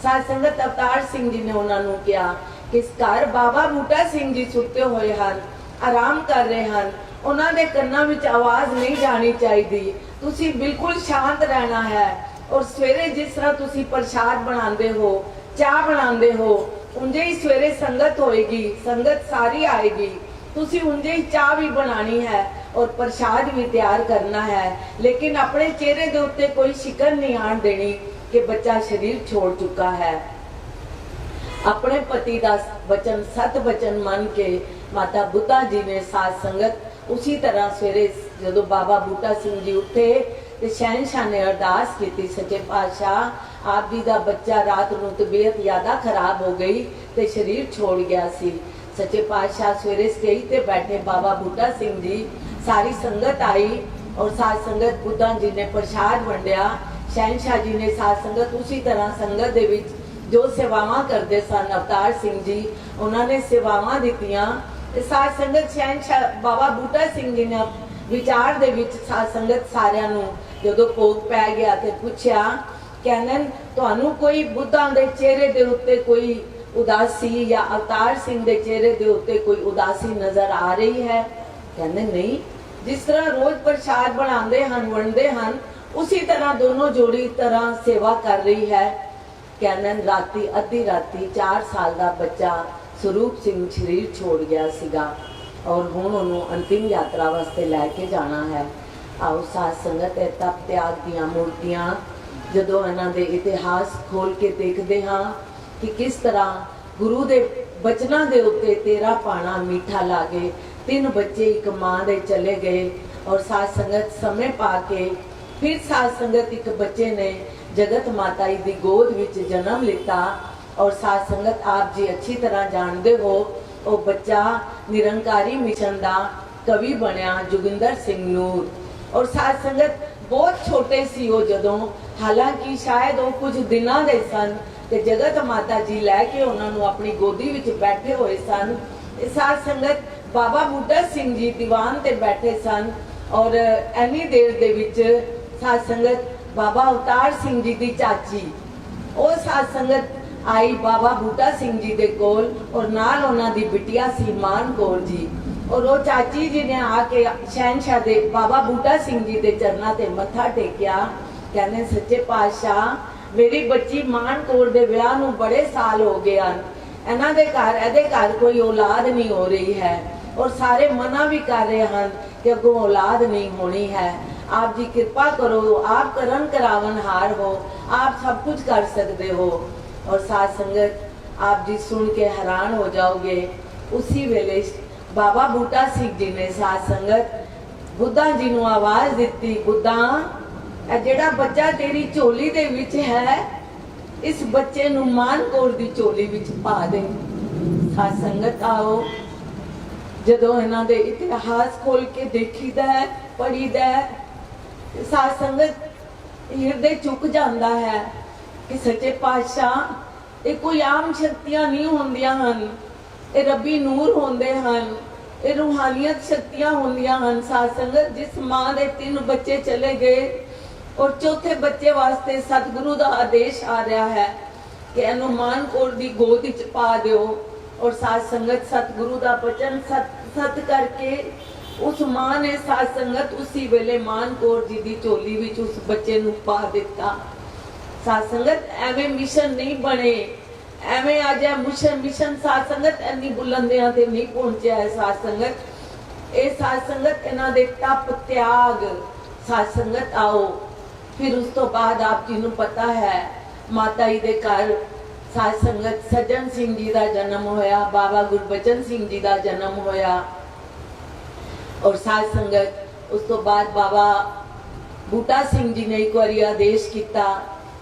साध संगत अवतार सिंह जी ने उन्होंने कहा कि इस घर बाबा बूटा सिंह जी सुते हुए हैं, आराम कर रहे हैं, उन्होंने कन्नां विच आवाज नहीं जानी चाहिए, तुसी बिल्कुल शांत रहना है। और सवेरे जिस तरह तुसी प्रसाद बनाते हो, चाह बनाते हो, उंजे ही सवेरे संगत होएगी, संगत सारी आएगी, तुसी उंजे ही चाह भी बनानी है, और प्रसाद भी तैयार करना है, लेकिन अपने चेहरे के उत्ते कोई शिकन नहीं आन देनी कि बच्चा शरीर छोड़ चुका है। अपने पति का वचन सत वचन मन के माता बुद्धा जी ने साध संगत उसी तरह सवेरे जो बाबा बूटा सिंह जी उठे तो शहनशाह ने अरदास की, सच्चे पातशाह आप जी का बच्चा रात नूं तबीयत ज्यादा खराब हो गई तो शरीर छोड़ गया सी। सच्चे पातशाह सवेरे स्टेज ते बैठे बाबा बूटा सिंह जी, सारी संगत आई और साध संगत बुद्धा जी ने प्रसाद वंडिया। शहनशाह जी ने साध संगत उसी तरह संगत दे विच जो सेवावां करते सन अवतार सिंह जी उन्होंने सेवावां दित्तियां। साध संगत शहनशाह बाबा बूटा सिंह जी ने विचार दे विच साध संगत सारियां नूं जदों भोग पै गया ते पुछया, कहने तुहानू कोई बुद्धा दे चेहरे दे उत्ते कोई उदासी या अवतार सिंह दे चेहरे दे उत्ते कोई उदासी नजर आ रही है? कहने नहीं, जिस तरह रोज प्रसाद बनाते हन वंडते हन उसी तरह दोनों जोड़ी तरह सेवा कर रही है। कहने राती अद्धी राती 4 साल का बच्चा स्वरूप सिंह शरीर छोड़ गया सीगा और हुण उन्होंने अंतिम यात्रा वास्ते लैके जाना है। आओ साध संगत तप त्याग दियां मूर्तियां जदों इन्हां दे इतिहास खोल के देखते हाँ कि किस तरह गुरु दे बचना दे उत्ते तेरा पाना मीठा लागे। 3 बच्चे एक मां दे चले गए और साध संगत समय पाके फिर साध संगत एक बच्चे ने जगत माता दी गोद विच जन्म लिता। और साध संगत आप जी अच्छी तरह जानते हो वो बच्चा निरंकारी मिशन दा कवि बनया जोगिंदर सिंह नूर। और साध संगत बहुत छोटे सी हो जदों, हालांकि शायद वो कुछ दिनां दे सन ते जगत माता जी लैके उन्होंने अपनी गोदी विच बैठे हुए सन। साध संगत बाबा बूटा सिंह जी दीवान ते बैठे सन और एनी देर दे विच साध संगत बाबा अवतार सिंह जी दी चाची वो साध संगत आई बाबा बूटा सिंह जी दे कोल और नाल उन्हां दी बिटिया सी मान कौर जी। और वो चाची जी ने आके शहनशाह दे बाबा बूटा सिंह जी दे चरना ते मत्था टेकिया। कहने सच्चे पातशाह मेरी बच्ची मान कौर दे विआह नूं बड़े साल हो गए हैं, इन्हां दे घर एदे घर कोई औलाद नहीं हो रही है और सारे मना भी कर रहे हैं कि अगों औलाद नहीं होनी है। आप जी कृपा करो, आप करन करावन हार हो, आप सब कुछ कर सकते हो। और साध संगत आप जी सुन के हैरान हो जाओगे। उसी वेले बाबा बूटा सिंह जी ने साध संगत बुद्धा जी नूं आवाज दिती, बुद्धा ए जेड़ा बच्चा तेरी झोली दे विच है इस बच्चे नूं मान कौर दी झोली विच पा दे। साध संगत आओ जदों इन्हां दे इतिहास खोल के देखीदा है पढ़ीदा है, साध संगत हिरदे चुक जाता है कि सच्चे पातशाह ये कोई आम शक्तियां नहीं होंदियां हन, ये रब्बी नूर होंदे हन, ये रूहानियत शक्तियां होंदियां हन। साध संगत जिस मां दे 3 बच्चे चले गए और चौथे बच्चे वास्ते सतगुरु दा आदेश आ रहा है कि इहनूं मान कौर दी गोद विच पा दिओ। और साध संगत सतगुरु दा वचन सत करके उस मां ने साध संगत उसी वेले मान कौर जी दी झोली विच उस बच्चे नूं पा दिता। साध संगत एवें मिशन नहीं बने, एवें आज मिशन साध संगत इन्नी बुलंदियां ते नहीं पहुंचा है। साध संगत ए साध संगत इन्हां दे तप त्याग। साध संगत आओ फिर उस तो बाद आप जी नूं पता है माता जी दे घर साध संगत सज्जन सिंह जी का जन्म होया, बाबा गुरबचन सिंह जी का जन्म होया। और साध संगत उस तो बाद बाबा बूटा सिंह जी ने एक बार आदेश किया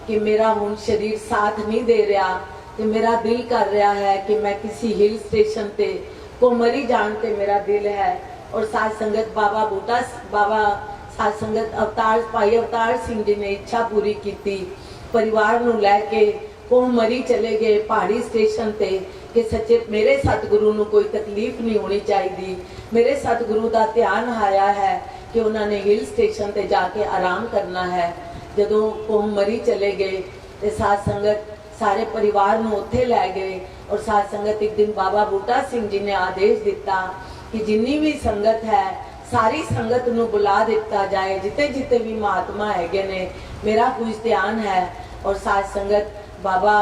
कि मेरा हुण शरीर साथ नहीं दे रहा तो मेरा दिल कर रहा है कि मैं किसी हिल स्टेशन पे कोमरी जान ते मेरा दिल है। और साध संगत बाबा साध संगत अवतार भाई अवतार सिंह जी ने इच्छा पूरी की, परिवार नूं लैके कोमरी चले गए पहाड़ी स्टेशन ते कि सच्चे मेरे सतगुरु नूं कोई तकलीफ नहीं होनी चाहिए। मेरे सतगुरु का ध्यान आया है कि उन्होंने हिल स्टेशन ते जाके आराम करना है। जदों कोमरी चले गए तो साध संगत सारे परिवार नूं उत्थे लै गए। और साध संगत एक दिन बाबा बूटा सिंह जी ने आदेश दिता कि जिन्नी भी संगत है सारी संगत नूं बुला दिता जाए, जिते जिते भी महात्मा हैगे ने मेरा कुछ ध्यान है। और साध संगत बाबा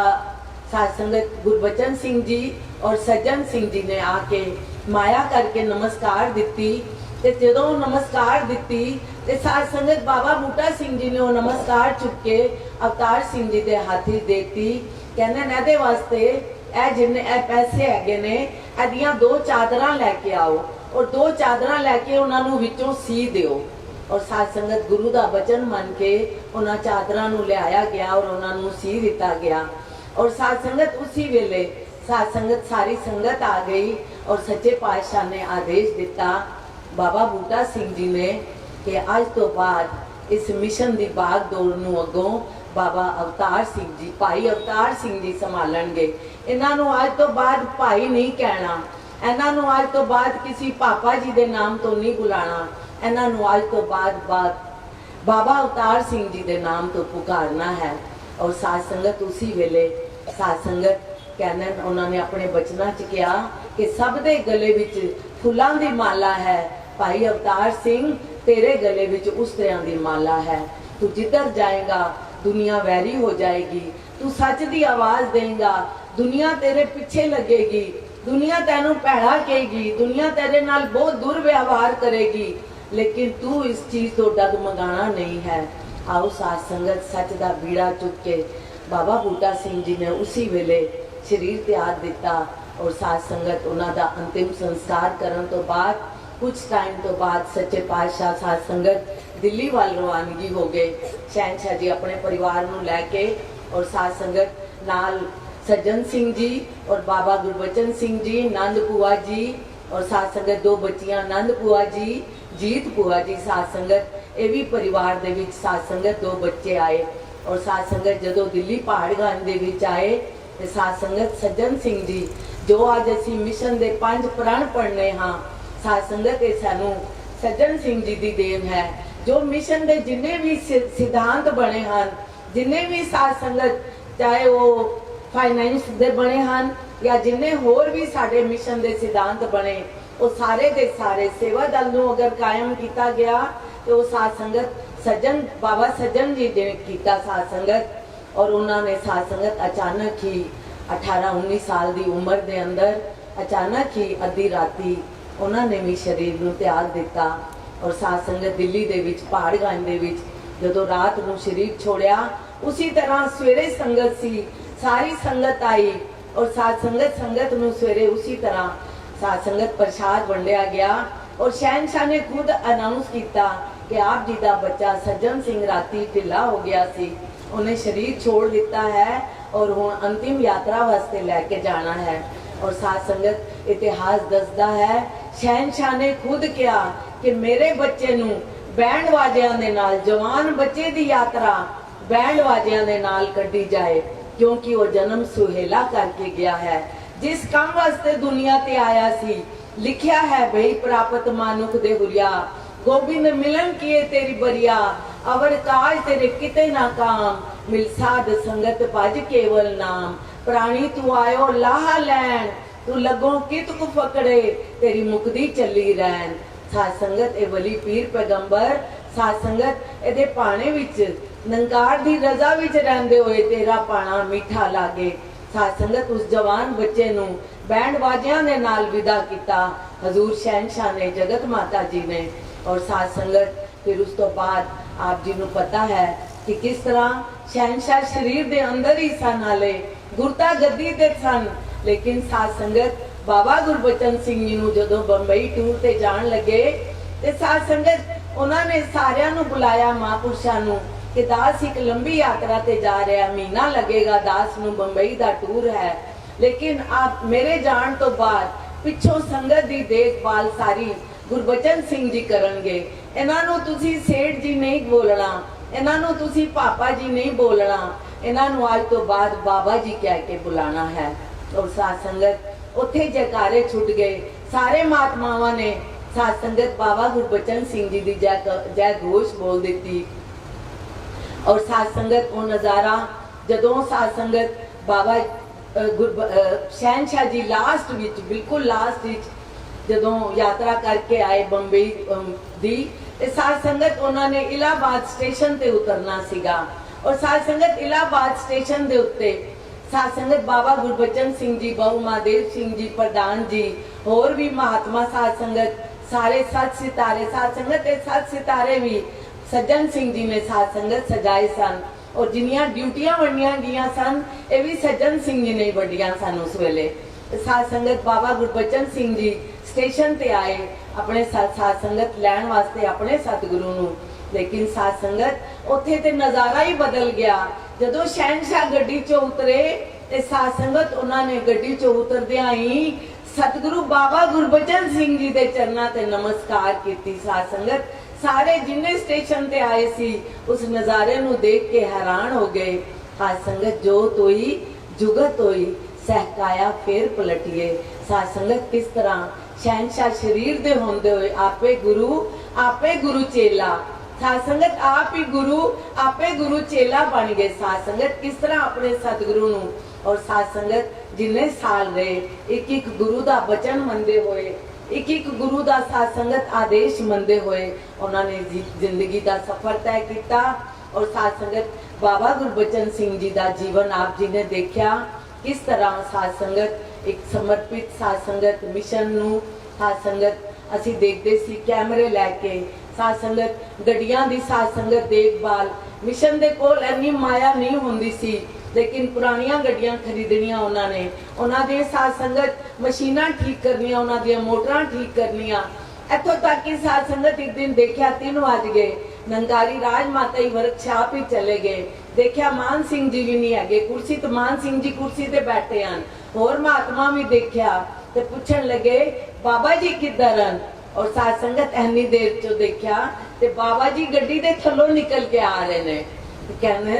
साध संगत गुरबचन सिंह जी और सज्जन सिंह जी ने आके ਮਾਇਆ ਕਰਕੇ ਨਮਸਕਾਰ ਦਿੱਤੀ। ਤੇ ਜਦੋਂ ਨਮਸਕਾਰ ਦਿੱਤੀ ਤੇ ਸਾਧ ਸੰਗਤ ਬਾਬਾ ਬੂਟਾ ਸਿੰਘ ਜੀ ਨੇ ਉਹ ਨਮਸਕਾਰ ਚੁੱਕ ਕੇ ਅਵਤਾਰ ਸਿੰਘ ਜੀ ਦੇ ਹੱਥ ਵਿੱਚ ਦੇਤੀ। ਕਹਿੰਦੇ ਨੇ ਇਹਦੇ ਵਾਸਤੇ ਇਹ ਜਿੰਨੇ ਇਹ ਪੈਸੇ ਹੈਗੇ ਨੇ ਇਹਦੀਆਂ 2 ਚਾਦਰਾਂ ਲੈ ਕੇ ਆਓ ਔਰ 2 ਚਾਦਰਾਂ ਲੈ ਕੇ ਉਹਨਾਂ ਨੂੰ ਵਿੱਚੋਂ ਸੀ ਦਿਓ। ਔਰ ਸਾਧ ਸੰਗਤ ਗੁਰੂ ਦਾ ਬਚਨ ਮੰਨ ਕੇ ਉਹਨਾਂ ਚਾਦਰਾਂ ਨੂੰ ਲਿਆਇਆ ਗਿਆ ਔਰ ਉਹਨਾਂ ਨੂੰ ਸੀ ਦਿੱਤਾ ਗਿਆ। ਔਰ ਸਾਧ ਸੰਗਤ ਉसी ਵੇਲੇ ਸਾਧ ਸੰਗਤ ਸਾਰੀ ਸੰਗਤ ਆ ਗਈ ਔਰ ਸੱਚੇ ਪਾਤਸ਼ਾਹ ਨੇ ਆਦੇਸ਼ ਦਿੱਤਾ ਬਾਬਾ ਬੂਟਾ ਸਿੰਘ ਜੀ ਨੇ ਕਿ ਅੱਜ ਤੋਂ ਬਾਅਦ ਇਸ ਮਿਸ਼ਨ ਦੀ ਬਾਗ ਦੌੜ ਨੂੰ ਅੱਗੋਂ ਬਾਬਾ ਅਵਤਾਰ ਸਿੰਘ ਜੀ ਭਾਈ ਅਵਤਾਰ ਸਿੰਘ ਜੀ ਸੰਭਾਲਣਗੇ। ਇਹਨਾਂ ਨੂੰ ਅੱਜ ਤੋਂ ਬਾਅਦ ਭਾਈ ਨਹੀਂ ਕਹਿਣਾ, ਇਹਨਾਂ ਨੂੰ ਅੱਜ ਤੋਂ ਬਾਅਦ ਕਿਸੇ ਪਾਪਾ ਜੀ ਦੇ ਨਾਮ ਤੋਂ ਨਹੀਂ ਬੁਲਾਣਾ, ਇਹਨਾਂ ਨੂੰ ਅੱਜ ਤੋਂ ਬਾਅਦ ਬਾਬਾ ਅਵਤਾਰ ਸਿੰਘ ਜੀ ਦੇ ਨਾਮ ਤੋਂ ਪੁਕਾਰਨਾ ਹੈ। ਔਰ ਸਾਧ ਸੰਗਤ ਉसी ਵੇਲੇ ਸਾਧ ਸੰਗਤ ਕਹਿੰਦੇ ਉਹਨਾਂ ਨੇ ਆਪਣੇ ਬਚਨਾਂ 'ਚ ਕਿਹਾ ਕਿ ਸਭ ਦੇ ਗਲੇ ਵਿੱਚ ਫੁੱਲਾਂ ਦੀ ਮਾਲਾ ਹੈ, ਭਾਈ ਅਵਤਾਰ ਸਿੰਘ तेरे गले विच उस तरह की माला है। तू जिधर जाएगा दुनिया वैरी हो जाएगी, तू सच की आवाज देगा दुनिया तेरे पीछे लगेगी, दुनिया तेनू भैड़ा कहेगी, दुनिया तेरे नाल बहुत दुर्व्यवहार करेगी, लेकिन तू इस चीज तो डगमगाना नहीं है। आओ साध संगत सच का बीड़ा चुक के बाबा बूटा सिंह जी ने उसी वेले शरीर त्याग दिता और साध संगत उन्हां दा अंतिम संस्कार करन तो बाद कुछ टाइम तो बाद सच्चे पातशाह साध संगत दिल्ली वाल रवानगी हो गए। शहनशाह जी अपने परिवार नूं लैके और साध संगत नाल सज्जन सिंह जी और बाबा गुरबचन सिंह जी, नंद पुआ जी और साध संगत 2 बच्चियां नंद पुआ जी, जीत पुआ जी। साध संगत ये भी परिवार दे विच साध संगत 2 बच्चे आए और साध संगत जदों दिल्ली पहाड़गंज दे विच आए ते साध संगत सज्जन सिंह जी जो अज असीं मिशन दे 5 प्रण पढ़ने हाँ, साध संगत ये सानू सज्जन सिंह जी दी देन है। जो मिशन दे जिन्ने भी सिद्धांत बने हैं, जिन्ने भी साध संगत चाहे वो फाइनेंस दे बने हैं या जिन्ने होर भी साडे मिशन दे सिद्धांत बने वो सारे दे सारे सेवा दल नूं अगर कायम किया गया तो वो साध संगत सज्जन बाबा सज्जन जी ने किया साध संगत। और उन्होंने साध संगत अचानक ही 18-19 साल की उम्र के अंदर अचानक ही अद्धी राती उन्होंने भी शरीर नूं त्याग दिता। और साध संगत दिल्ली दे विच पहाड़गंज दे विच जदों रात नूं शरीर छोड़िया उसी तरह सवेरे संगत सी, सारी संगत आई और साध संगत नूं सवेरे उसी तरह साध संगत प्रसाद वंडिया गया और शहनशाह ने खुद अनाउंस किया कि आप जी का बच्चा सज्जन सिंह राती ढिला हो गया सी, उन्हें शरीर छोड़ दिता है और हुण अंतिम यात्रा वास्ते लैके जाना है। और साध संगत इतिहास दसदा है शहनशाह ने खुद कहा कि मेरे बच्चे नूं बैंड वाजियां दे नाल जवान बच्चे दी यात्रा बैंड वाजियां दे नाल कड्डी जाए, क्योंकि वो जन्म सुहेला करके गया है। जिस काम वास्ते दुनिया ते आया सी लिखिया है भई प्राप्त मानुख दे हुरिया, गोबिंद मिलन किए तेरी बरिया, अवर काज तेरे किते ना काम, मिल साध संगत भज केवल नाम, प्राणी तू आयो लाहा लैन, तू लगो कित को फकड़े, तेरी मुक्ति चली रैन। साध संगत ए वली पीर पैगंबर साध संगत एदे पाने विच नंगार दी रजा विच रहंदे होए तेरा पाना मीठा लागे। साध संगत उस जवान बच्चे नूं बैंड बाजियां दे नाल विदा किता हजूर शहनशाह ने, जगत माता जी ने। और साध संगत फिर उस तो बाद आप जी नूं पता है कि किस तरह शहनशाह शरीर दे अंदर ही सन, हाले गुरता गद्दी ते सन, लेकिन साध संगत बाबा गुरबचन सिंह जी नूं जदों बंबई टूर ते जाण लगे ते साध संगत उन्होंने सारियां नूं बुलाया महापुरुषां नूं कि दास एक लंबी यात्रा ते जा रहा, महीना लगेगा, दास नूं बंबई दा टूर है, लेकिन आप मेरे जाण तो बाद पिछों संगत दी देखभाल सारी गुरबचन सिंह जी करनगे। इन्हां नूं तुसीं सेठ जी नहीं बोलना, इन्हां नूं तुसीं पापा जी नहीं बोलना, इन्हां नूं आज तो बाद बाबा जी कह के बुलाना है। और साध संगत उत्थे जयकारे छुट गए, सारे महात्मावां ने साध संगत बाबा गुरबचन सिंह जी दी जय घोष बोल दी। और साध संगत वो नज़ारा जदों साध संगत बाबा शहनशाह जी लास्ट विच बिल्कुल लास्ट विच जदों यात्रा करके आए बंबई दी ते साध संगत उन्होंने इलाहाबाद स्टेशन ते उतरना सीगा। और साध संगत इलाहाबाद स्टेशन दे उत्ते साध संगत बाबा गुरबचन सिंह जी, बहु महादेव सिंह जी प्रधान जी होर भी महात्मा साध संगत सारे 7 सितारे साध संगत ते 7 सितारे भी सज्जन सिंह जी ने साध संगत सजाए सन और जिन्नियां ड्यूटियां वंडियां गईयां सन ये भी सज्जन सिंह जी ने वंडियां सन। उस वेले साध संगत बाबा गुरबचन सिंह जी स्टेशन ते आए अपने साध संगत लैण वास्ते अपने सतगुरु नूं, लेकिन साध संगत उत्थे ते नजारा ही बदल गया। जदों शहनशाह गड्डी चों उतरे ते साध संगत उन्होंने गड्डी चों उतरदियां ही सतगुरु बाबा गुरबचन सिंह जी दे चरनां ते नमस्कार कीती। साध संगत सारे जिन्ने स्टेशन ते आए सी उस नजारे नूं देख के हैरान हो गए। साध संगत जोत होई जुगत होई सहकाया फिर पलटिए। साध संगत किस तरह शहनशाह शरीर दे होंदे होए आपे गुरु चेला, साध संगत आप ही गुरु आपे गुरु चेला बन गए। साध संगत किस तरह अपने सतगुरु नूं और साध संगत जिन्ने साल रहे एक एक गुरु दा वचन मनदे होए, एक एक गुरु दा साध संगत आदेश मनदे होए उन्होंने जिंदगी दा सफर तय किया। और साध संगत बाबा गुरबचन सिंह जी दा जीवन आप जी ने देखा किस तरह साध संगत एक समर्पित साध संगत मिशन नूं साध संगत असी देखते सी कैमरे लैके साध संगत गड्डियां दी साध संगत देखभाल मिशन दे कोल इन्नी माया नहीं होंदी सी, लेकिन पुरानियां गड्डियां खरीदनियां उन्होंने उन्हां दे साध संगत मशीनां ठीक करनियां उन्हां दी मोटरां ठीक करनियां। इत्थों तक कि साध संगत एक दिन देखा 3 बज गए नंगारी राज माता ही वर्कशॉप ही चले गए, देखा मान सिंह जी भी नहीं है कुर्सी तो मान सिंह जी कुर्सी ते बैठे हैं होर महात्मा भी देखा ते पूछन लगे बाबा जी किधर हैं। और साध संगत इन्नी देर चो देखा ते बाबा जी गड्डी दे थल्लों निकल के आ रहे ने, कहने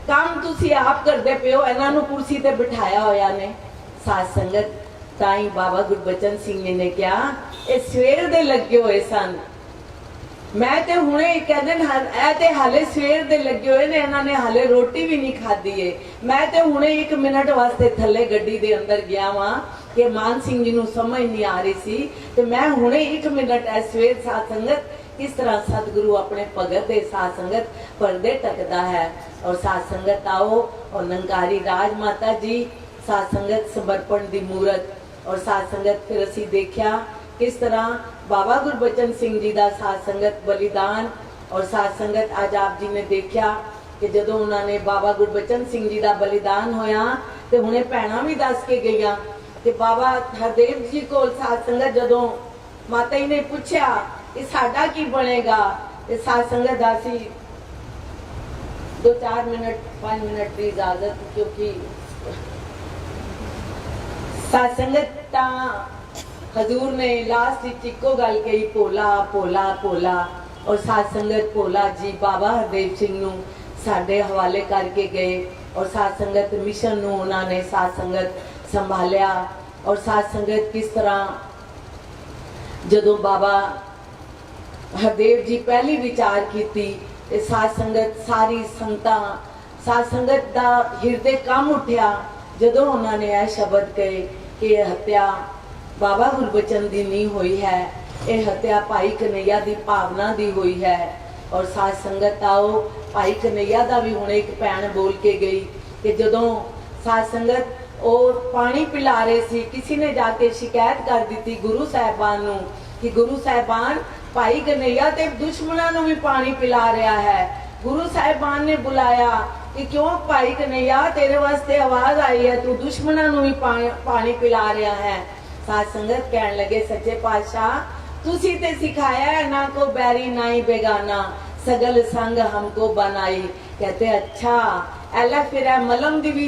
काम तुसी आप करदे पियो इन्हां नूं कुर्सी ते बिठाया होया ने। साध संगत ताई बाबा गुरबचन सिंह जी ने कहा ये सवेर दे लगे हुए सन, मैं ते हुणे कहंदे ऐ ते हाले सवेर दे लगे हुए ने इन्हां ने हाले रोटी भी नहीं खाधी है, मैं ते हुणे 1 मिनट वास्ते थल्ले गड्डी दे अंदर गया वां कि मान सिंह जी नूं समझ नहीं आ रही सी ते मैं हुणे 1 मिनट ऐ सवेर। साध संगत किस तरह सतगुरु अपने भगत दे साध संगत पर्दे टकदा है। और साध संगत आओ और नंगारी राज माता जी साध संगत समर्पण दी मूरत और साध संगत फिर असी देखा किस तरह बाबा गुरबचन सिंह जी दा साध संगत बलिदान। और साध संगत आज आप जी ने देखा कि जदों उन्होंने बाबा गुरबचन सिंह जी दा बलिदान होया ते हुणे भैणां भी दस के गईयां कि बाबा हरदेव जी को साध संगत जदों माता जी ने पूछा कि साडा की बनेगा ते साध संगत दासी 2-4 मिनट 5 मिनट की इजाजत, क्योंकि साध संगत हजूर ने लास्ट इको गल कही भोला भोला भोला। और साध संगत भोला जी बाबा हरदेव सिंह नूं साडे हवाले करके गए और साध संगत मिशन नूं उन्होंने साध संगत संभालिया। और साध संगत किस तरह जदों बाबा हरदेव जी पहली विचार की साध संगत सारी संगतां साध संगत दा हिरदे कम उठिया जदों उन्होंने यह शब्द कहे कि हत्या बाबा गुरबचन दी नहीं हुई है, यह हत्या भाई कन्हैया दी भावना दी हुई है। और साध संगत आओ भाई कन्हैया दा भी हुणे एक भैन बोल के गई कि जदों साध संगत और पानी पिला रहे सी किसी ने जाके शिकायत कर दी गुरु साहिबान नूं कि गुरु साहिबान भाई कन्हैया ते दुश्मनां नूं भी पानी पिला रहा है। गुरु साहिबान ने बुलाया कि क्यों भाई कन्हैया तेरे वास्ते आवाज आई है, तू दुश्मनां नूं भी पानी पिला रहा है। साध संगत कहने लगे सच्चे पातशाह तुसी ते सिखाया है ना को बैरी ना ही बेगाना सगल संग हमको बनाई। कहते अच्छा एला फिर मलम दी भी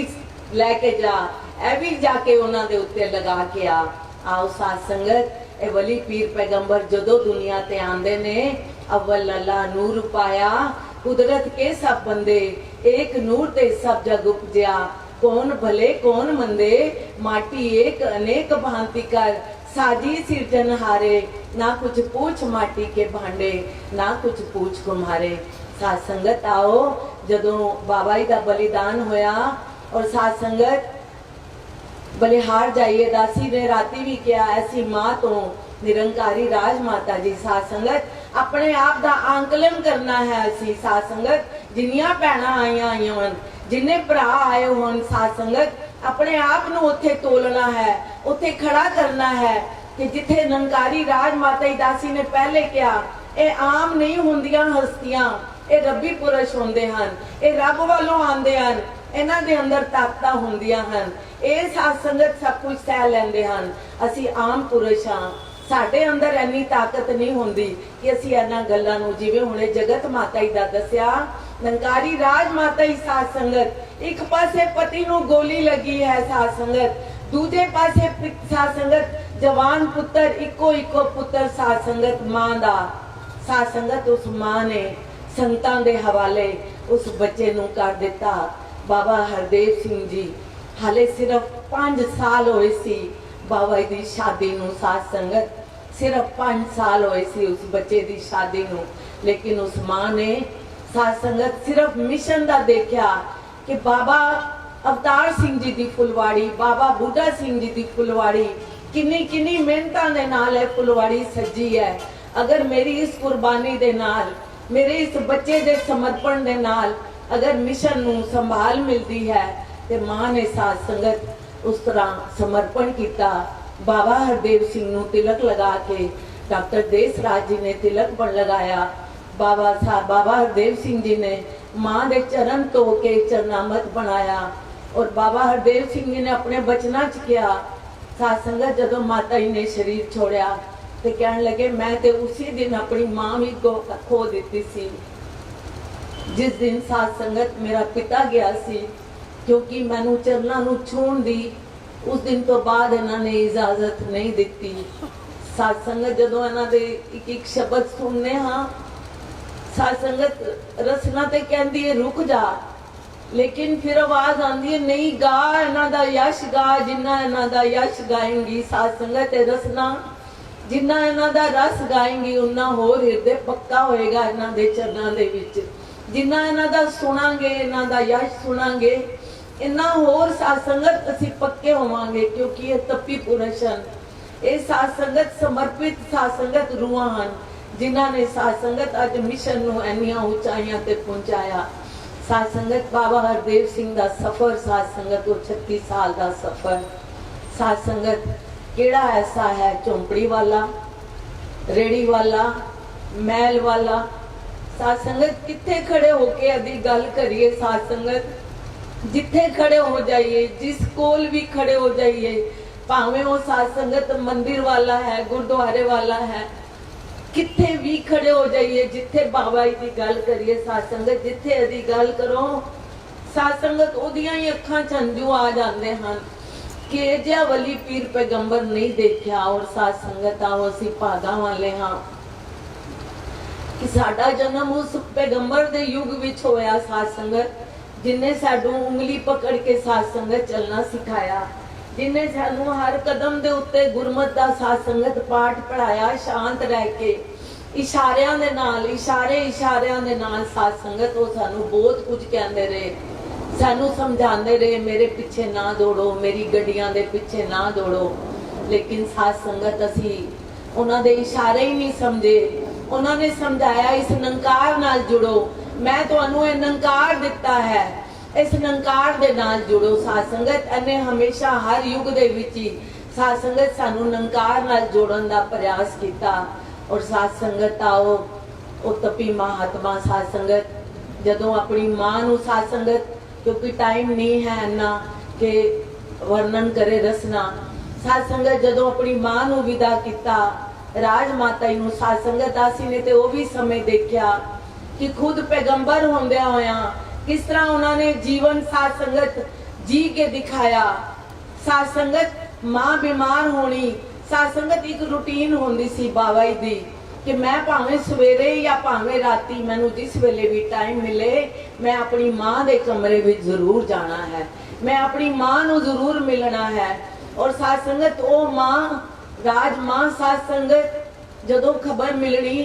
लेके जा ए भी जाके उन्हां दे उत्ते लगा के आओ। साध संगत ए वली पीर पैगंबर जदों दुनिया ते आंदे ने अव्वल अल्लाह नूर पाया कुदरत के सब बंदे एक नूर ते सब जग उपजया कौन भले कौन मंदे माटी एक अनेक भांति कर साजी सिरजनहारे ना कुछ पूछ माटी के भांडे ना कुछ पूछ कुम्हारे। साध संगत आओ जदों बाबा जी का बलिदान होया और साध संगत बलिहार जाइए दासी ने राती भी किया ऐसी मां तो निरंकारी राज माता जी। साध संगत अपने आप दा आंकलन करना है असी साध संगत जिन्नियां भैणां आईयां होन जिन्ने भरा आए होन साध संगत अपने आप नूं उत्थे तोलना है उत्थे खड़ा करना है कि जिथे निरंकारी राज माता जी दासी ने पहले किया ਇਹ ਆਮ ਨਹੀਂ ਹੁੰਦੀਆਂ ਹਸਤੀਆਂ, ਇਹ ਰੱਬੀ ਪੁਰਸ਼ ਹੁੰਦੇ ਹਨ, ਇਹ ਰੱਬ ਵੱਲੋਂ ਆਉਂਦੇ ਹਨ, ਇਹਨਾਂ ਦੇ ਅੰਦਰ ਤਾਕਤਾਂ ਹੁੰਦੀਆਂ ਹਨ, ਇਹ ਸਾਧ ਸੰਗਤ ਸਭ ਕੁਝ ਸਹਿ ਲੈਂਦੇ ਹਨ। ਅਸੀਂ ਆਮ ਪੁਰਸ਼ ਹਾਂ, ਸਾਡੇ ਅੰਦਰ ਇੰਨੀ ਤਾਕਤ ਨਹੀਂ ਹੁੰਦੀ ਕਿ ਅਸੀਂ ਇਹਨਾਂ ਗੱਲਾਂ ਨੂੰ, ਜਿਵੇਂ ਹੁਣੇ ਜਗਤ ਮਾਤਾ ਜੀ ਦਾ ਦੱਸਿਆ, ਨਿਰੰਕਾਰੀ ਰਾਜ ਮਾਤਾ ਜੀ ਸਾਧ ਸੰਗਤ, ਇੱਕ ਪਾਸੇ ਪਤੀ ਨੂੰ ਗੋਲੀ ਲੱਗੀ ਹੈ ਸਾਧ ਸੰਗਤ, ਦੂਜੇ ਪਾਸੇ ਸਾਧ ਸੰਗਤ ਜਵਾਨ ਪੁੱਤਰ, ਇੱਕੋ ਪੁੱਤਰ ਸਾਧ ਸੰਗਤ ਮਾਂ ਦਾ। ਸਾਧ ਸੰਗਤ ਉਸ ਮਾਂ ਨੇ ਸੰਤਾਂ ਦੇ ਹਵਾਲੇ ਉਸ ਬੱਚੇ ਨੂੰ ਕਰ ਦਿੱਤਾ। ਬਾਬਾ ਹਰਦੇਵ ਸਿੰਘ ਜੀ ਹਾਲੇ ਸਿਰਫ 5 ਸਾਲ ਹੋਏ ਸੀ ਬਾਬਾ ਜੀ ਦੀ ਸ਼ਾਦੀ ਨੂੰ। ਸਾਧ ਸੰਗਤ ਸਿਰਫ 5 ਸਾਲ ਹੋਏ ਸੀ ਉਸ ਬੱਚੇ ਦੀ ਸ਼ਾਦੀ ਨੂੰ, ਲੇਕਿਨ ਉਸ ਮਾਂ ਨੇ ਸਾਧ ਸੰਗਤ ਸਿਰਫ ਮਿਸ਼ਨ ਦਾ ਦੇਖਿਆ ਕਿ ਬਾਬਾ ਅਵਤਾਰ ਸਿੰਘ ਜੀ ਦੀ ਫੁਲਵਾੜੀ, ਬਾਬਾ ਬੁੱਢਾ ਸਿੰਘ ਜੀ ਦੀ ਫੁਲਵਾੜੀ ਕਿੰਨੀ ਮਿਹਨਤਾਂ ਦੇ ਨਾਲ ਇਹ ਫੁਲਵਾੜੀ ਸੱਜੀ ਹੈ। अगर मेरी इस कुर्बानी दे नाल, मेरे इस बच्चे दे समर्पण दे नाल अगर मिशन नू संभाल मिलती है ते मां ने साध संगत उस तरह समर्पण किया। बाबा हरदेव सिंह नू तिलक लगा के डॉक्टर देस राज जी ने तिलक पण लगाया। बाबा हरदेव सिंह जी ने मां दे चरण धो के चरनामत बनाया और बाबा हरदेव सिंह जी ने अपने बचना च किया। साध संगत जदों माता जी ने शरीर छोड़िया ते कहन लगे मैं ते उसी दिन अपनी मां भी खो दी सी जिस दिन साध संगत मेरा पिता गया सी, क्योंकि मैनू चरना नू छूण दी उस दिन तो बाद इन्हां ने इजाजत नहीं दी। साध संगत जदों इन्हां दे एक शब्द सुनने हाँ, साध संगत रसना ते कहंदी है रुक जा, लेकिन फिर आवाज आंदी है नहीं गा, इन्हां दा यश गा, जिन्ना इन्हां दा यश गाएंगी साध संगत रसना, जिन्ना इन्हां दा रस गाएंगी उन्ना होर हिरदे पक्का होएगा इन्हां दे चरनां दे विच। जिन्ना इन्हां दा सुनांगे, इन्हां दा यश सुनांगे, इन्ना होर साध संगत असीं पक्के होवांगे, क्योंकि ये तपी पुरुष हन, ये साध संगत समर्पित साध संगत रूहां हन, जिन्हां ने साध संगत अज मिशन नूं इन्नियां ऊंचाइयां ते पहुंचाया। साध संगत बाबा हरदेव सिंह दा सफर, साध संगत वो 36 साल दा सफर। साध संगत केड़ा ऐसा है झोंपड़ी वाला, रेड़ी वाला, महल वाला। साध संगत किथे खड़े होके अदी गल करिए, साध संगत जिथे खड़े हो जाइए, जिस कोल भी खड़े हो जाइए, भावें वो साध संगत मंदिर वाला है, गुरुद्वारे वाला है, किथे भी खड़े हो जाइए, जिथे बाबा जी की गल करिए साध संगत, जिथे अदी गल करो साध संगत ओदियां ही अखां च हंझू आ जाते हैं कि जिहा वली पीर पैगंबर नहीं देखा। और साध संगत आओ असीं भागां वाले हाँ कि साडा जन्म उस पैगंबर दे युग विच होया। साध संगत जिन्हें साडू उंगली पकड़ के साध संगत चलना सिखाया, जिन्हें सानू हर कदम दे उत्ते गुरमत दा साध संगत पाठ पढ़ाया, शांत रह के इशारियां दे नाल, इशारियां दे नाल साध संगत वो सानू बहुत कुछ कहंदे रहे, सानू समझाते रहे मेरे पीछे ना दौड़ो, मेरी गड्डियां दे पीछे ना दौड़ो। लेकिन साध संगत असी उन्हां दे इशारे ही नहीं समझे। उन्होंने समझाया इस निरंकार नाल जुड़ो, मैं तुहानू ये निरंकार दिता है, इस निरंकार दे नाल जुड़ो। साध संगत इन्हें हमेशा हर युग दे विच ही साध संगत सानू निरंकार नाल जोड़न दा प्रयास किया। और साध संगत आओ वो तपी महात्मा साध संगत जदों अपनी मां नू साध संगत, क्योंकि टाइम नहीं है इन्ना कि वर्णन करे रसना, साध संगत जदों अपनी मां नू विदा किया राज माता जी नू, साध संगत दासी ने ते वो भी समय देखा कि खुद पैगंबर होंदिया होया किस तरह उन्होंने जीवन साध संगत जी के दिखाया। साध संगत मां बीमार होनी, साध संगत एक रूटीन होंदी सी बाबा जी दी कि मैं भावें सवेरे या भावें राती, मैनू जिस वेले भी टाइम मिले मैं अपनी मां दे कमरे में जरूर जाना है, मैं अपनी मां नू जरूर मिलना है। और साध संगत ओ मां राज मां साध संगत जदों खबर मिलनी,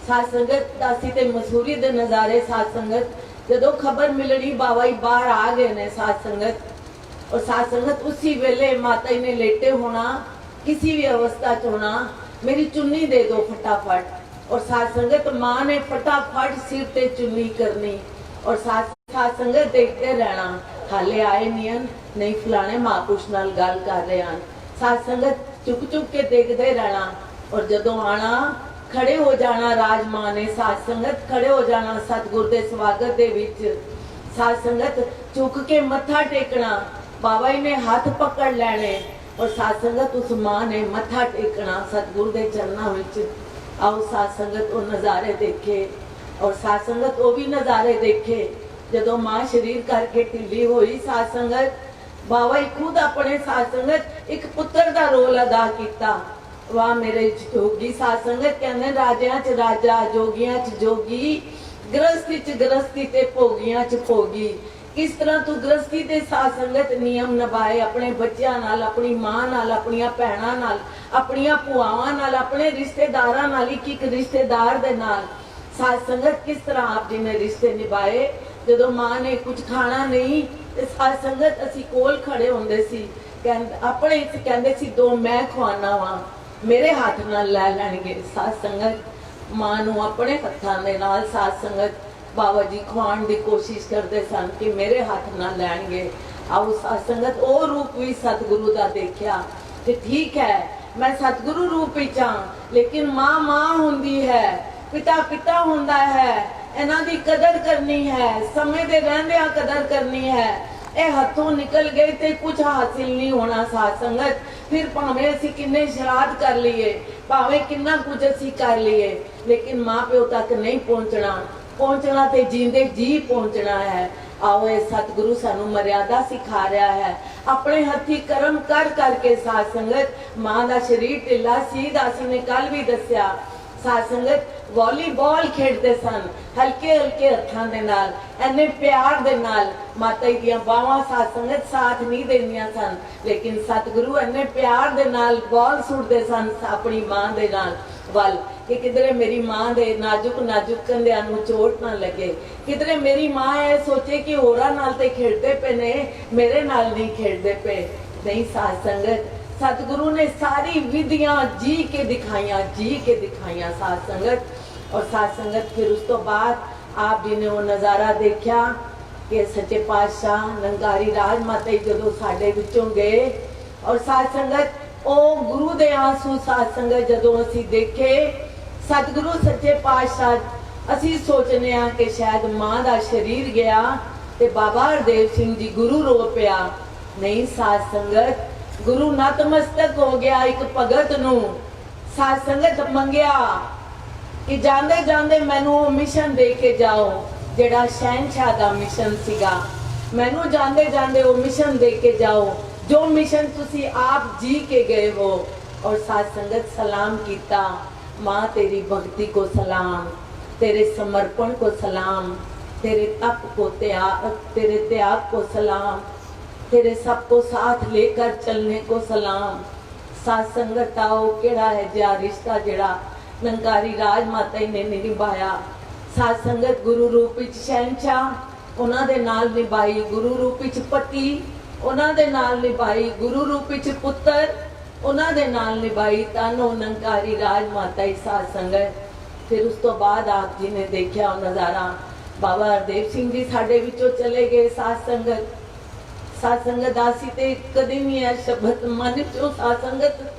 साध संगत दासी ते मसूरी दे नज़ारे, साध संगत जदों खबर मिलनी बाबा जी बाहर आ गए ने साध संगत। और साध संगत उसी वेले माता जी ने लेटे होना, किसी भी अवस्था च होना, मेरी चुन्नी दे दो फटाफट। और साध संगत मां ने फटाफट सिर ते चुन्नी करनी और साध संगत देखते रहना, हाले आए नहीं फलाने महापुरुष नाल गल कर रहे हैं। साध संगत चुक चुक के देखते रहना। और जदों आना खड़े हो जाना, राजमां ने साध संगत खड़े हो जाना सतगुर दे स्वागत दे विच। साध संगत झुक के मत्था टेकना, बाबा जी ने हाथ पकड़ लेने और साध संगत उस मां ने मत्था टेकना सतगुर दे चरणों विच। आओ साध संगत वो नज़ारे देखे और साध संगत वो भी नज़ारे देखे जदों मां शरीर करके ढिली हुई। साध संगत बाबा जी खुद अपने साध संगत एक पुत्र दा रोल अदा किया। वाह मेरे जोगी साध संगत कहंदे राजियां च राजा, जोगियां च जोगी, गृहस्थी च गृहस्थी ते भोगियां च भोगी। किस तरह तू गृहस्थी ते साध संगत नियम निभाए अपने बच्चों नाल, अपनी मां नाल, अपनियां भैणां नाल, अपनियां भुआवां नाल, अपने रिश्तेदारां नाल, एक रिश्तेदार दे नाल साध संगत किस तरह आप जी ने रिश्ते निभाए। जदों मां ने कुछ खाना नहीं ते साध संगत असी कोल खड़े होंदे सी, अपने कहंदे सी दो मैं खवाना वा, मेरे हाथ नाल लै लैणगे। साध संगत मां नूं अपने हत्थां दे नाल साध संगत बाबा जी खवाण दी कोशिश करते सन कि मेरे हाथ नाल लैणगे। आओ साध संगत ओ रूप भी सतगुरु दा देखिया कि ठीक है मैं सतगुरु रूप विच हां, लेकिन मां मां हुंदी है, पिता पिता हुंदा है, इन्हां दी कदर करनी है, समय दे रहंदियां कदर करनी है। ए हथों निकल गए ते कुछ हासिल नहीं होना। साध संगत फिर भावें असी किन्ने श्राद्ध कर लिए, भावें किन्ना कुछ असी कर लिए, लेकिन मां प्यो तक नहीं पहुंचना। पहुंचना ते जींदे जी पहुंचना है। आओ ये सतगुरु सानू मर्यादा सिखा रहा है। अपने हथी कर्म कर करके साध संगत मां दा शरीर ढिला सी, दासी ने कल भी दस्या। साध संगत वॉलीबॉल खेडते सन हल्के हल्के हथां दे नाल, इन्ने प्यार दे नाल। माता जी दियां बावां साध संगत साथ नहीं देंदियां सन, लेकिन सतगुरु इन्ने प्यार दे नाल बॉल सुटदे सन अपनी मां दे नाल वल कि किधरे मेरी मां दे नाजुक नाजुक कंधियां नूं चोट ना लगे, किधरे मेरी मां ये सोचे कि होरां नाल ते खेडदे पे ने, मेरे नाल नहीं खेडदे पे। नहीं साध संगत सतगुरु ने सारी विधियां जी के दिखाइयां साध संगत। और साध संगत फिर उस तो बाद आप जी ने वो नज़ारा देखा कि सच्चे पातशाह नंगारी राज माता जी जदों साडे विचों गए और साध संगत ओ गुरु दे आंसू साध संगत जदों असी देखे सतगुरु सच्चे पातशाह असी सोचने आ कि शायद मां दा शरीर गया ते बाबा हरदेव सिंह जी गुरु रो पिया। नहीं साध संगत गुरु नतमस्तक हो गया एक भगत नूं। साध संगत मंगया कि जांदे जांदे मैनू मिशन दे के जाओ जेड़ा शहनशाह दा मिशन सीगा, मैनू जांदे जांदे वो मिशन दे के जाओ जो मिशन तुसी आप जी के गए हो। और साध संगत सलाम कीता, माँ तेरी भक्ति को सलाम, तेरे समर्पण को सलाम, तेरे तप को त्याग, तेरे त्याग को सलाम, तेरे सबको साथ लेकर चलने को सलाम। साध संगत आओ केड़ा है जा रिश्ता जेड़ा नंगारी राज माता जी ने निभाया। साध संगत गुरु रूप विच शहनशाह उन्हां दे नाल निभाई, गुरु रूप विच पति उन्हां दे नाल निभाई, गुरु रूप विच पुत्र उन्हां दे नाल निभाई। तानो नंगारी राज माता जी साध संगत। फिर उस तो बाद आप जी ने देखा नज़ारा, बाबा हरदेव सिंह जी साडे विचों चले गए। साध संगत दासी ते कदी नहीं है शब्द मन चो साध संगत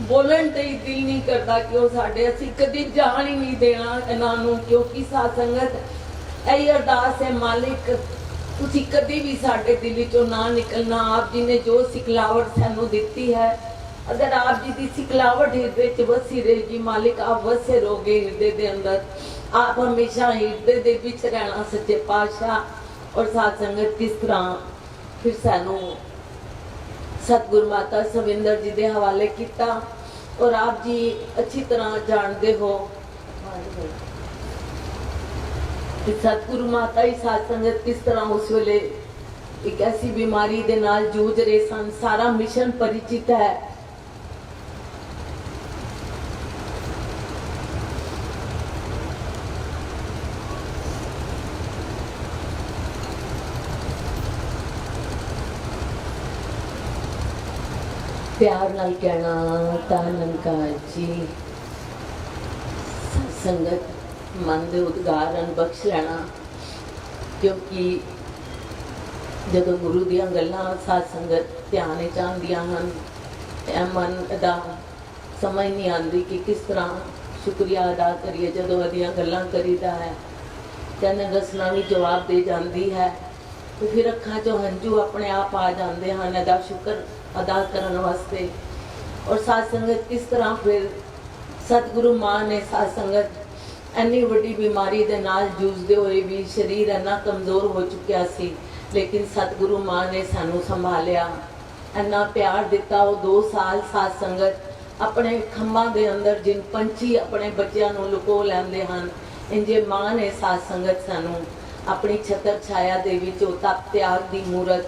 बोलन ते ही दिल नहीं करता कि वो साडे असी कदी जान ही नहीं देना इन्हां नूं, क्योंकि साध संगत यही अरदास है मालिक तुसी कदी भी साडे दिल चो ना निकलना। आप जी ने जो सिखलावट सानू दिती है, अगर आप जी की सिखलावट हृदय च वसी रहेगी मालिक, आप वसे रहोगे हृदय के अंदर, आप हमेशा हृदय दे विच रहना सच्चे पातशाह। और साध संगत किस तरह फिर सानू सतगुरु माता सविंदर जी के हवाले किया। और आप जी अच्छी तरह जानते हो कि सतगुरु माता ही साध संगत किस तरह उस वेले एक ऐसी बीमारी दे नाल जूझ रहे सन। सारा मिशन परिचित है। प्यार नाल कहना तानंकार जी संगत मन दे उद्गारण बख्श लेना, क्योंकि जदों गुरु दियां गल्लां साध संगत ध्यान च आंदियां हन ਇਹ ਮਨ ਦਾ ਸਮਝ ਨਹੀਂ ਆਉਂਦੀ ਕਿ ਕਿਸ ਤਰ੍ਹਾਂ ਸ਼ੁਕਰੀਆ ਅਦਾ ਕਰੀਏ। ਜਦੋਂ ਉਹਦੀਆਂ ਗੱਲਾਂ ਕਰੀਦਾ ਹੈ ਕਹਿੰਦੇ ਰਸਨਾ ਵੀ ਜਵਾਬ ਦੇ ਜਾਂਦੀ ਹੈ ਤੇ ਫਿਰ ਅੱਖਾਂ 'ਚੋਂ ਹੰਝੂ ਆਪਣੇ ਆਪ ਆ ਜਾਂਦੇ ਹਨ ਇਹਦਾ ਸ਼ੁਕਰ ਅਦਾ ਕਰਨ ਵਾਸਤੇ। ਔਰ ਸਾਧ ਸੰਗਤ ਕਿਸ ਤਰ੍ਹਾਂ ਫਿਰ ਸਤਿਗੁਰੂ ਮਾਂ ਨੇ ਸਾਧ ਸੰਗਤ ਇੰਨੀ ਵੱਡੀ ਬਿਮਾਰੀ ਦੇ ਨਾਲ ਜੂਝਦੇ ਹੋਏ ਵੀ ਸਰੀਰ ਇੰਨਾ ਕਮਜ਼ੋਰ ਹੋ ਚੁੱਕਿਆ ਸੀ, ਲੇਕਿਨ ਸਤਿਗੁਰੂ ਮਾਂ ਨੇ ਸਾਨੂੰ ਸੰਭਾਲਿਆ, ਇੰਨਾ ਪਿਆਰ ਦਿੱਤਾ। ਉਹ 2 ਸਾਲ ਸਾਧ ਸੰਗਤ ਆਪਣੇ ਖੰਭਾਂ ਦੇ ਅੰਦਰ ਜਿਨ ਪੰਛੀ ਆਪਣੇ ਬੱਚਿਆਂ ਨੂੰ ਲੁਕੋ ਲੈਂਦੇ ਹਨ, ਇੰਜੇ ਮਾਂ ਨੇ ਸਾਧ ਸੰਗਤ ਸਾਨੂੰ ਆਪਣੀ ਛਤਰ ਛਾਇਆ ਦੇ ਵਿੱਚ ਉਹ ਤਪ ਤਿਆਗ ਦੀ ਮੂਰਤ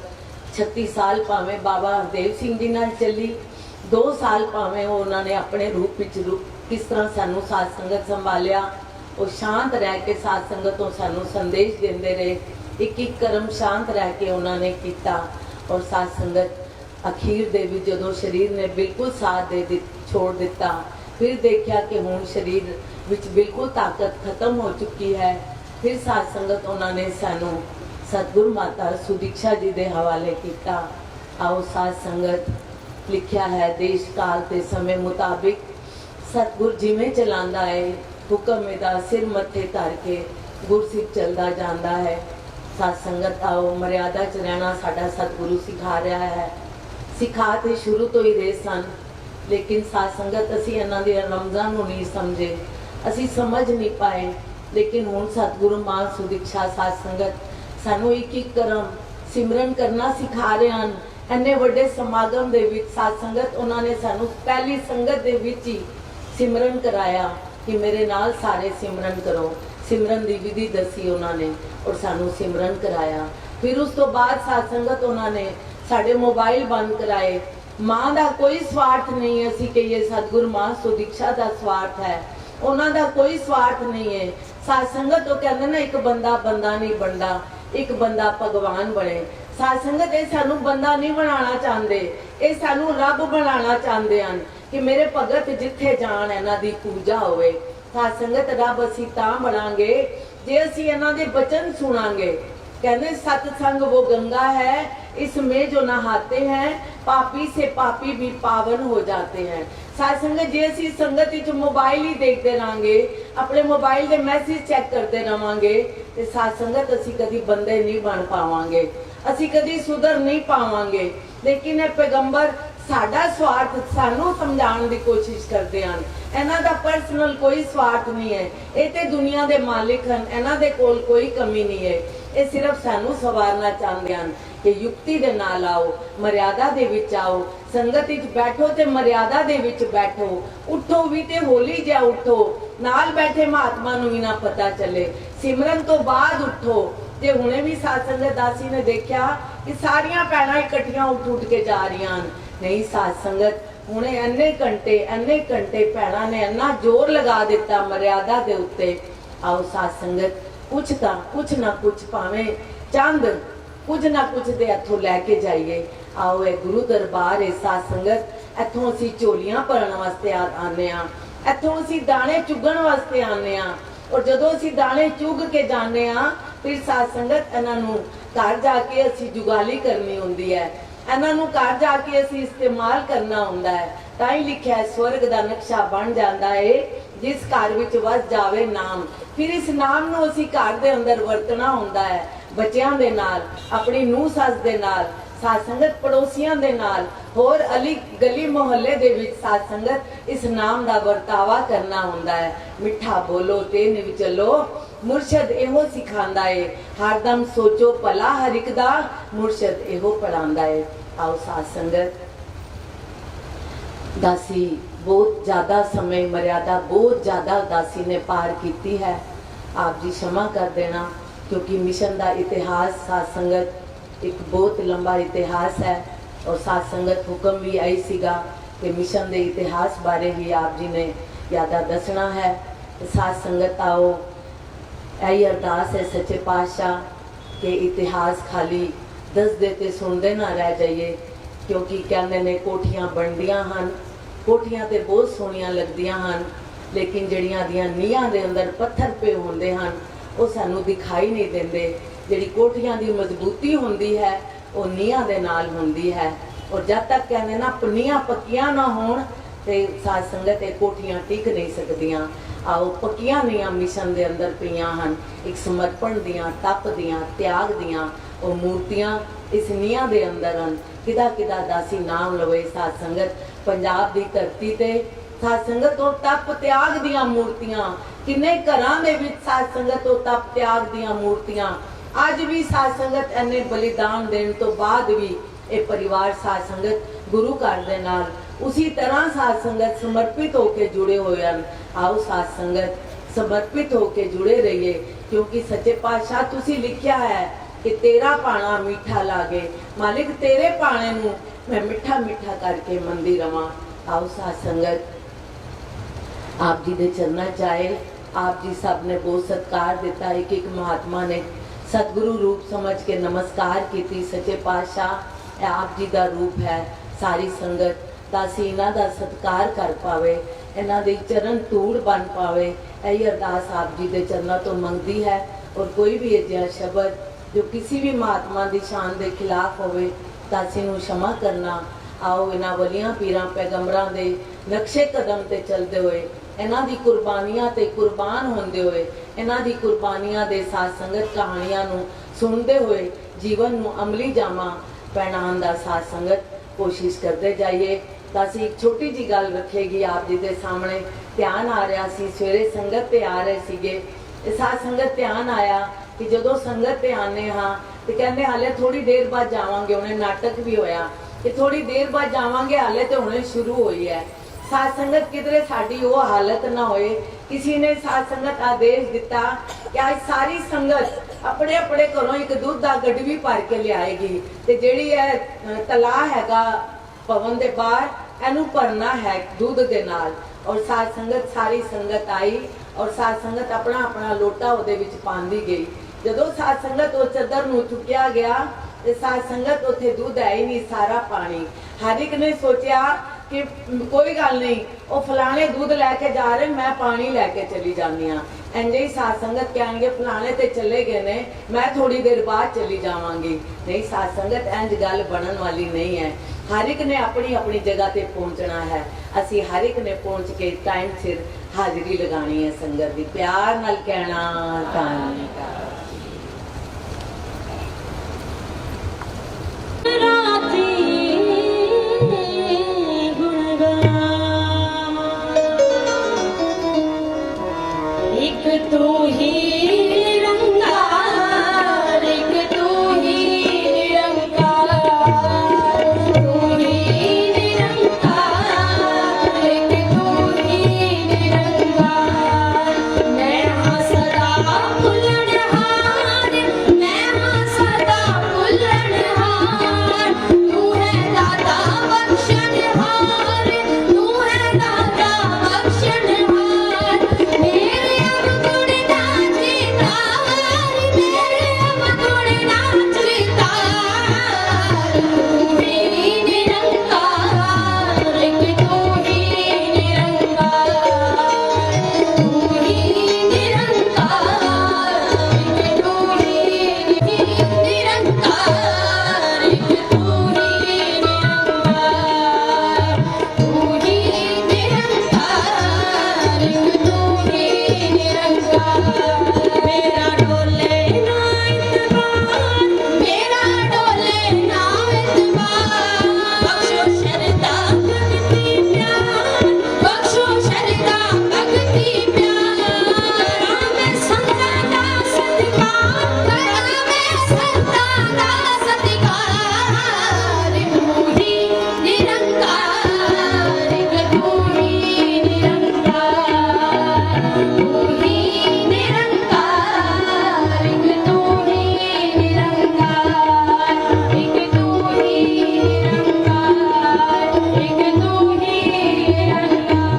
36 ਸਾਲ ਭਾਵੇਂ ਬਾਬਾ ਹਰਦੇਵ ਸਿੰਘ ਜੀ ਨਾਲ ਚੱਲੀ, 2 ਸਾਲ ਭਾਵੇਂ ਉਹਨਾਂ ਨੇ ਆਪਣੇ ਰੂਪ ਵਿੱਚ ਕਿਸ ਤਰ੍ਹਾਂ ਸਾਨੂੰ ਸਾਧ ਸੰਗਤ ਸੰਭਾਲਿਆ। ਉਹ ਸ਼ਾਂਤ ਰਹਿ ਕੇ ਸਾਧ ਸੰਗਤ ਤੋਂ ਸਾਨੂੰ ਸੰਦੇਸ਼ ਦਿੰਦੇ ਰਹੇ, ਇੱਕ ਇੱਕ ਕਰਮ ਸ਼ਾਂਤ ਰਹਿ ਕੇ ਉਹਨਾਂ ਨੇ ਕੀਤਾ। ਔਰ ਸਾਧ ਸੰਗਤ ਅਖੀਰ ਦੇ ਵਿੱਚ ਜਦੋਂ ਸਰੀਰ ਨੇ ਬਿਲਕੁਲ ਸਾਥ ਛੋੜ ਦਿੱਤਾ, ਫਿਰ ਦੇਖਿਆ ਕਿ ਹੁਣ ਸਰੀਰ ਵਿੱਚ ਬਿਲਕੁਲ ਤਾਕਤ ਖਤਮ ਹੋ ਚੁੱਕੀ ਹੈ। ਫਿਰ ਸਾਧ ਸੰਗਤ ਉਹਨਾਂ ਨੇ ਸਾਨੂੰ ਸਤਿਗੁਰੂ ਮਾਤਾ ਸੁਦੀਕਸ਼ਾ ਜੀ ਦੇ ਹਵਾਲੇ ਕੀਤਾ। ਆਓ ਸਾਧ ਸੰਗਤ, ਲਿਖਿਆ ਹੈ ਦੇਸ਼ ਕਾਲ ਦੇ ਸਮੇਂ ਮੁਤਾਬਿਕ ਸਤਿਗੁਰ ਜਿਵੇਂ ਚਲਾਉਂਦਾ ਹੈ, ਹੁਕਮ ਇਹਦਾ ਸਿਰ ਮੱਥੇ ਧਰ ਕੇ ਗੁਰਸਿੱਖ ਚੱਲਦਾ ਜਾਂਦਾ ਹੈ। ਸਾਧ ਸੰਗਤ ਆਓ, ਮਰਿਆਦਾ 'ਚ ਰਹਿਣਾ ਸਾਡਾ ਸਤਿਗੁਰੂ ਸਿਖਾ ਰਿਹਾ ਹੈ। ਸਿਖਾ ਤੇ ਸ਼ੁਰੂ ਤੋਂ ਹੀ ਰਹੇ ਸਨ, ਲੇਕਿਨ ਸਾਧ ਸੰਗਤ ਅਸੀਂ ਇਹਨਾਂ ਦੇ ਰਮਜ਼ਾਨ ਨੂੰ ਨਹੀਂ ਸਮਝੇ, ਅਸੀਂ ਸਮਝ ਨਹੀਂ ਪਾਏ। ਲੇਕਿਨ ਹੁਣ ਸਤਿਗੁਰੂ ਮਾਂ ਸੁਦੀਕਸ਼ਾ ਸਾਧ ਸੰਗਤ ਸਾਨੂੰ ਇੱਕ ਇੱਕ ਕਰਮ ਸਿਮਰਨ ਕਰਨਾ ਸਿਖਾ ਰਹੇ ਹਨ। ਇੰਨੇ ਵੱਡੇ ਸਮਾਗਮ ਦੇ ਵਿੱਚ ਸਾਧ ਸੰਗਤ ਉਹਨਾਂ ਨੇ ਸਾਨੂੰ ਪਹਿਲੀ ਸੰਗਤ ਦੇ ਵਿੱਚ ਹੀ ਸਿਮਰਨ ਕਰਾਇਆ ਕਿ ਮੇਰੇ ਨਾਲ ਸਾਰੇ ਸਿਮਰਨ ਕਰੋ। ਸਿਮਰਨ ਦੀ ਵਿਧੀ ਦੱਸੀ ਉਹਨਾਂ ਨੇ ਔਰ ਸਾਨੂੰ ਸਿਮਰਨ ਕਰਾਇਆ। ਫਿਰ ਉਸ ਤੋਂ ਬਾਅਦ ਸਾਧ ਸੰਗਤ ਉਹਨਾਂ ਨੇ ਸਾਡੇ ਮੋਬਾਈਲ ਬੰਦ ਕਰਾਏ। ਮਾਂ ਦਾ ਕੋਈ ਸਵਾਰਥ ਨਹੀਂ ਹੈ, ਅਸੀਂ ਕਹੀਏ ਸਤਿਗੁਰੂ ਮਾਂ ਸੁਦੀਕਸ਼ਾ ਦਾ ਸਵਾਰਥ ਹੈ, ਉਹਨਾਂ ਦਾ ਕੋਈ ਸਵਾਰਥ ਨਹੀਂ ਹੈ। ਸਾਧ ਸੰਗਤ ਉਹ ਕਹਿੰਦੇ ਨਾ, ਇੱਕ ਬੰਦਾ ਬੰਦਾ ਨਹੀਂ ਬਣਦਾ, ਇੱਕ ਬੰਦਾ ਭਗਵਾਨ ਬਣੇ। ਸਾਧ ਸੰਗਤ ਇਹ ਸਾਨੂੰ ਬੰਦਾ ਨਹੀਂ ਬਣਾਉਣਾ ਚਾਹੁੰਦੇ, ਇਹ ਸਾਨੂੰ ਰੱਬ ਬਣਾਉਣਾ ਚਾਹੁੰਦੇ ਹਨ ਕਿ ਮੇਰੇ ਭਗਤ ਜਿੱਥੇ ਜਾਣ ਇਹਨਾਂ ਦੀ ਪੂਜਾ ਹੋਵੇ। ਸਾਧ ਸੰਗਤ ਰੱਬ ਅਸੀਂ ਤਾਂ ਬਣਾਂਗੇ ਜੇ ਅਸੀਂ ਇਹਨਾਂ ਦੇ ਬਚਨ ਸੁਣਾਂਗੇ। कहने सत्संग वो गंगा है, इसमें जो नहाते हैं पापी से पापी भी पावन हो जाते हैं। साथ संगत जे असी संगत विच मोबाइल ही देखते रहांगे, अपने मोबाइल के मैसेज चेक करते रहांगे ते साथ संगत असी कदी बंदे नहीं बन पावांगे, असी कदी सुधर नहीं पावांगे। लेकिन ये पैगंबर साडा स्वार्थ सानू समझाने की कोशिश करते हैं। इन्हां दा पर्सनल कोई स्वार्थ नहीं है, ये ते दुनिया दे मालिक हैं, इन्हां दे कोल कोई कमी नहीं है। ये सिर्फ सानू सवारना चाहते हैं कि युक्ति दे नाल आओ, मर्यादा दे विच आओ, संगत विच बैठो ते मर्यादा दे विच बैठो, उठो भी ते होली जिहा उठो, नाल बैठे महात्मा नूं भी ना पता चले, सिमरन तो बाद उठो। जे हुणे भी साध संगत दासी ने देखा कि सारियां भैणां इकट्ठियां उठ उठ के जा रही हैं। नहीं साध संगत, हुणे इन्ने घंटे भैणां ने इन्ना जोर लगा दिता मर्यादा दे उत्ते। आओ साध संगत, कुछ ना कुछ भावें चंद कुछ ना कुछ दे इत्थों लैके जाइए। आओ ये गुरु दरबार है साध संगत, इत्थों असीं झोलियां भरन वास्ते आने आ, इत्थों असीं दाणे चुगण वास्ते आने आ। और जदों असीं दाणे चुग के जाने आ, फिर साध संगत इन्हां नूं घर जाके असीं जुगाली करनी हुंदी है, इन्हां नूं घर जाके असीं इस्तेमाल करना हुंदा है। तां ही लिखिआ है स्वर्ग दा नक्शा बन जांदा है जिस घर विच वस जावे नाम। फिर इस नाम नूं असीं घर दे अंदर वरतना हुंदा है, बच्चियां दे नाल, अपनी नूह सस दे नाल, साध संगत पड़ोसियां दे नाल, होर अली गली मोहल्ले दे विच साध संगत इस नाम दा वरतावा करना हुंदा है। मिठा बोलो ते निव चलो, मुर्शद एहो सिखांदा है, हरदम सोचो भला हर एक दा, मुर्शद एहो पढ़ांदा है। आओ साध संगत, दासी बहुत ज्यादा समय मर्यादा बहुत ज्यादा दासी ने पार की है। आप जी क्षमा कर देना, क्योंकि मिशन का इतिहास साध संगत एक बहुत लंबा इतिहास है और साध संगत हुक्म भी आई सीगा कि मिशन के इतिहास बारे ही आप जी ने यादा दसना है। साध संगत आओ, यही अरदास है सच्चे पातशाह के इतिहास खाली दस देते सुनते ना रह जाइए, क्योंकि कहते ने कोठियां बनदियां हन, कोठियां ते बहुत सोहणियां लगदियां हन, लेकिन जड़ियां दियां नीहां दे अंदर पत्थर पे होंदे हन वो सानू दिखाई नहीं देंदे। जिहड़ी कोठियां दी मजबूती होंदी है वो नीहां दे नाल होंदी है। और जब तक कहने ना पनियां पक्कियां ना होण ते साध संगत ये कोठियां टिक नहीं सकदियां। आओ पक्कियां नीआं मिशन दे अंदर पईयां हन, एक समर्पण दियां, तप दियां, त्याग दियां और मूर्तियां इस नीआं दे अंदर हन। किदा किदा दासी नाम लवे साध संगत पंजाब दी धरती ते साध संगत और तप त्याग दियां मूर्तियां किन्ने घरां दे विच साध संगत और तप त्याग दियां मूर्तियां अज भी साध संगत इन्ने बलिदान देने तो बाद भी ये परिवार साध संगत गुरु घर दे नाल उसी तरह साध संगत समर्पित होके जुड़े हुए हैं। आओ साध संगत समर्पित होके जुड़े रहिए, क्योंकि सच्चे पातशाह तुसी लिखिया है कि तेरा पाना मीठा लागे, मालिक तेरे पाने नू मैं मिठा मिठा करके मंदी रवां। आओ साध संगत आप जी दे चरना चाहे, आप जी सब ने बहुत सत्कार दिता। एक एक महात्मा ने सतगुरु रूप समझ के नमस्कार की। सच्चे पातशाह आप जी का रूप है, सारी संगत दासी इन्हां दा सत्कार कर पावे, इन्हां दे चरण धूड़ बन पावे, यही अरदास आप जी दे चरणों तो मंगती है। और कोई भी अजिहा शब्द जो किसी भी महात्मा की शान के खिलाफ होवे दासी नूं क्षमा करना। आओ इन्हां वलियां पीरां पैगंबरां दे नक्शे कदम ते चलते हुए इन्हां दी कुर्बानियां ते कुर्बान होंदे हुए इन्हां दी कुर्बानियां दे साथ संगत कहानियां नूं सुनते हुए जीवन नूं अमली जामा पहनाउण दा साथ संगत कोशिश करते जाइए। तां एक छोटी जी गल रखेगी आप जी दे सामने। ध्यान आ रहा सी सवेरे संगत ते आ रहे सीगे, साथ संगत ध्यान आया कि जदों संगत ते आने हाँ ते कहंदे हाले थोड़ी देर बाद जावांगे। उन्हें नाटक भी होया कि थोड़ी देर बाद जावांगे, हाले तो हुणे शुरू हुई है। साध संगत किधरे साडी वो हालत ना होए। किसी ने साध संगत आदेश दिता कि आज सारी संगत अपने अपने घरों एक दूध का गडवी भर के लियाएगी ते जेड़ी है तला हैगा भवन दे बाहर एनू भरना है दूध दे नाल। और साध संगत सारी संगत आई और साध संगत अपना अपना लोटा उहदे विच पांदी गई। जदों साध संगत वो चदर नूं चुकिया गया ते साध संगत उत्थे दूध है ही नहीं, सारा पानी। हर एक ने सोचा कि कोई गल नहीं, वो फलाने दूध लैके जा रहे, मैं पानी लैके चली जानी हाँ। इंजे ही साध संगत कहेंगे फलाने ते चले गए ने, मैं थोड़ी देर बाद चली जावांगी। नहीं, साध संगत इंज गल बनन वाली नहीं है। हर एक ने अपनी अपनी जगह ते पहुंचना है। असी हर एक ने पहुंच के टाइम सिर हाजिरी लगानी है संगत दी। प्यार नाल कहना धन्यवाद। तू ही निरंकार, एक तू ही निरंकार, तू ही निरंकार, एक तू ही निरंकार। मैं हाँ सदा भुलनहार, मैं हाँ सदा भुलनहार। तू है दाता बख्शनहार, तू है दाता बख्शनहार। मेरे अवगुण नाचे तार, मेरे अवगुण नाचे तार। तू ही निरंकार, एक तू ही निरंकार, तू ही निरंकार, एक तू ही निरंकार, एक तू ही निरंकार, तू ही निरंकार, एक तू ही निरंकार। मेरा डोले ना इतबार, मेरा डोले ना इतबार। बख्शो शरदा भक्ति प्यार, बख्शो शरदा भक्ति प्यार। मैं संता दा सत्कार, मैं संता दा सत्कार। तू ही निरंकार, एक तू ही निरंकार, तू ही निरंकार, एक तू ही निरंकार, एक तू ही निरंकार, एक तू ही निरंकार।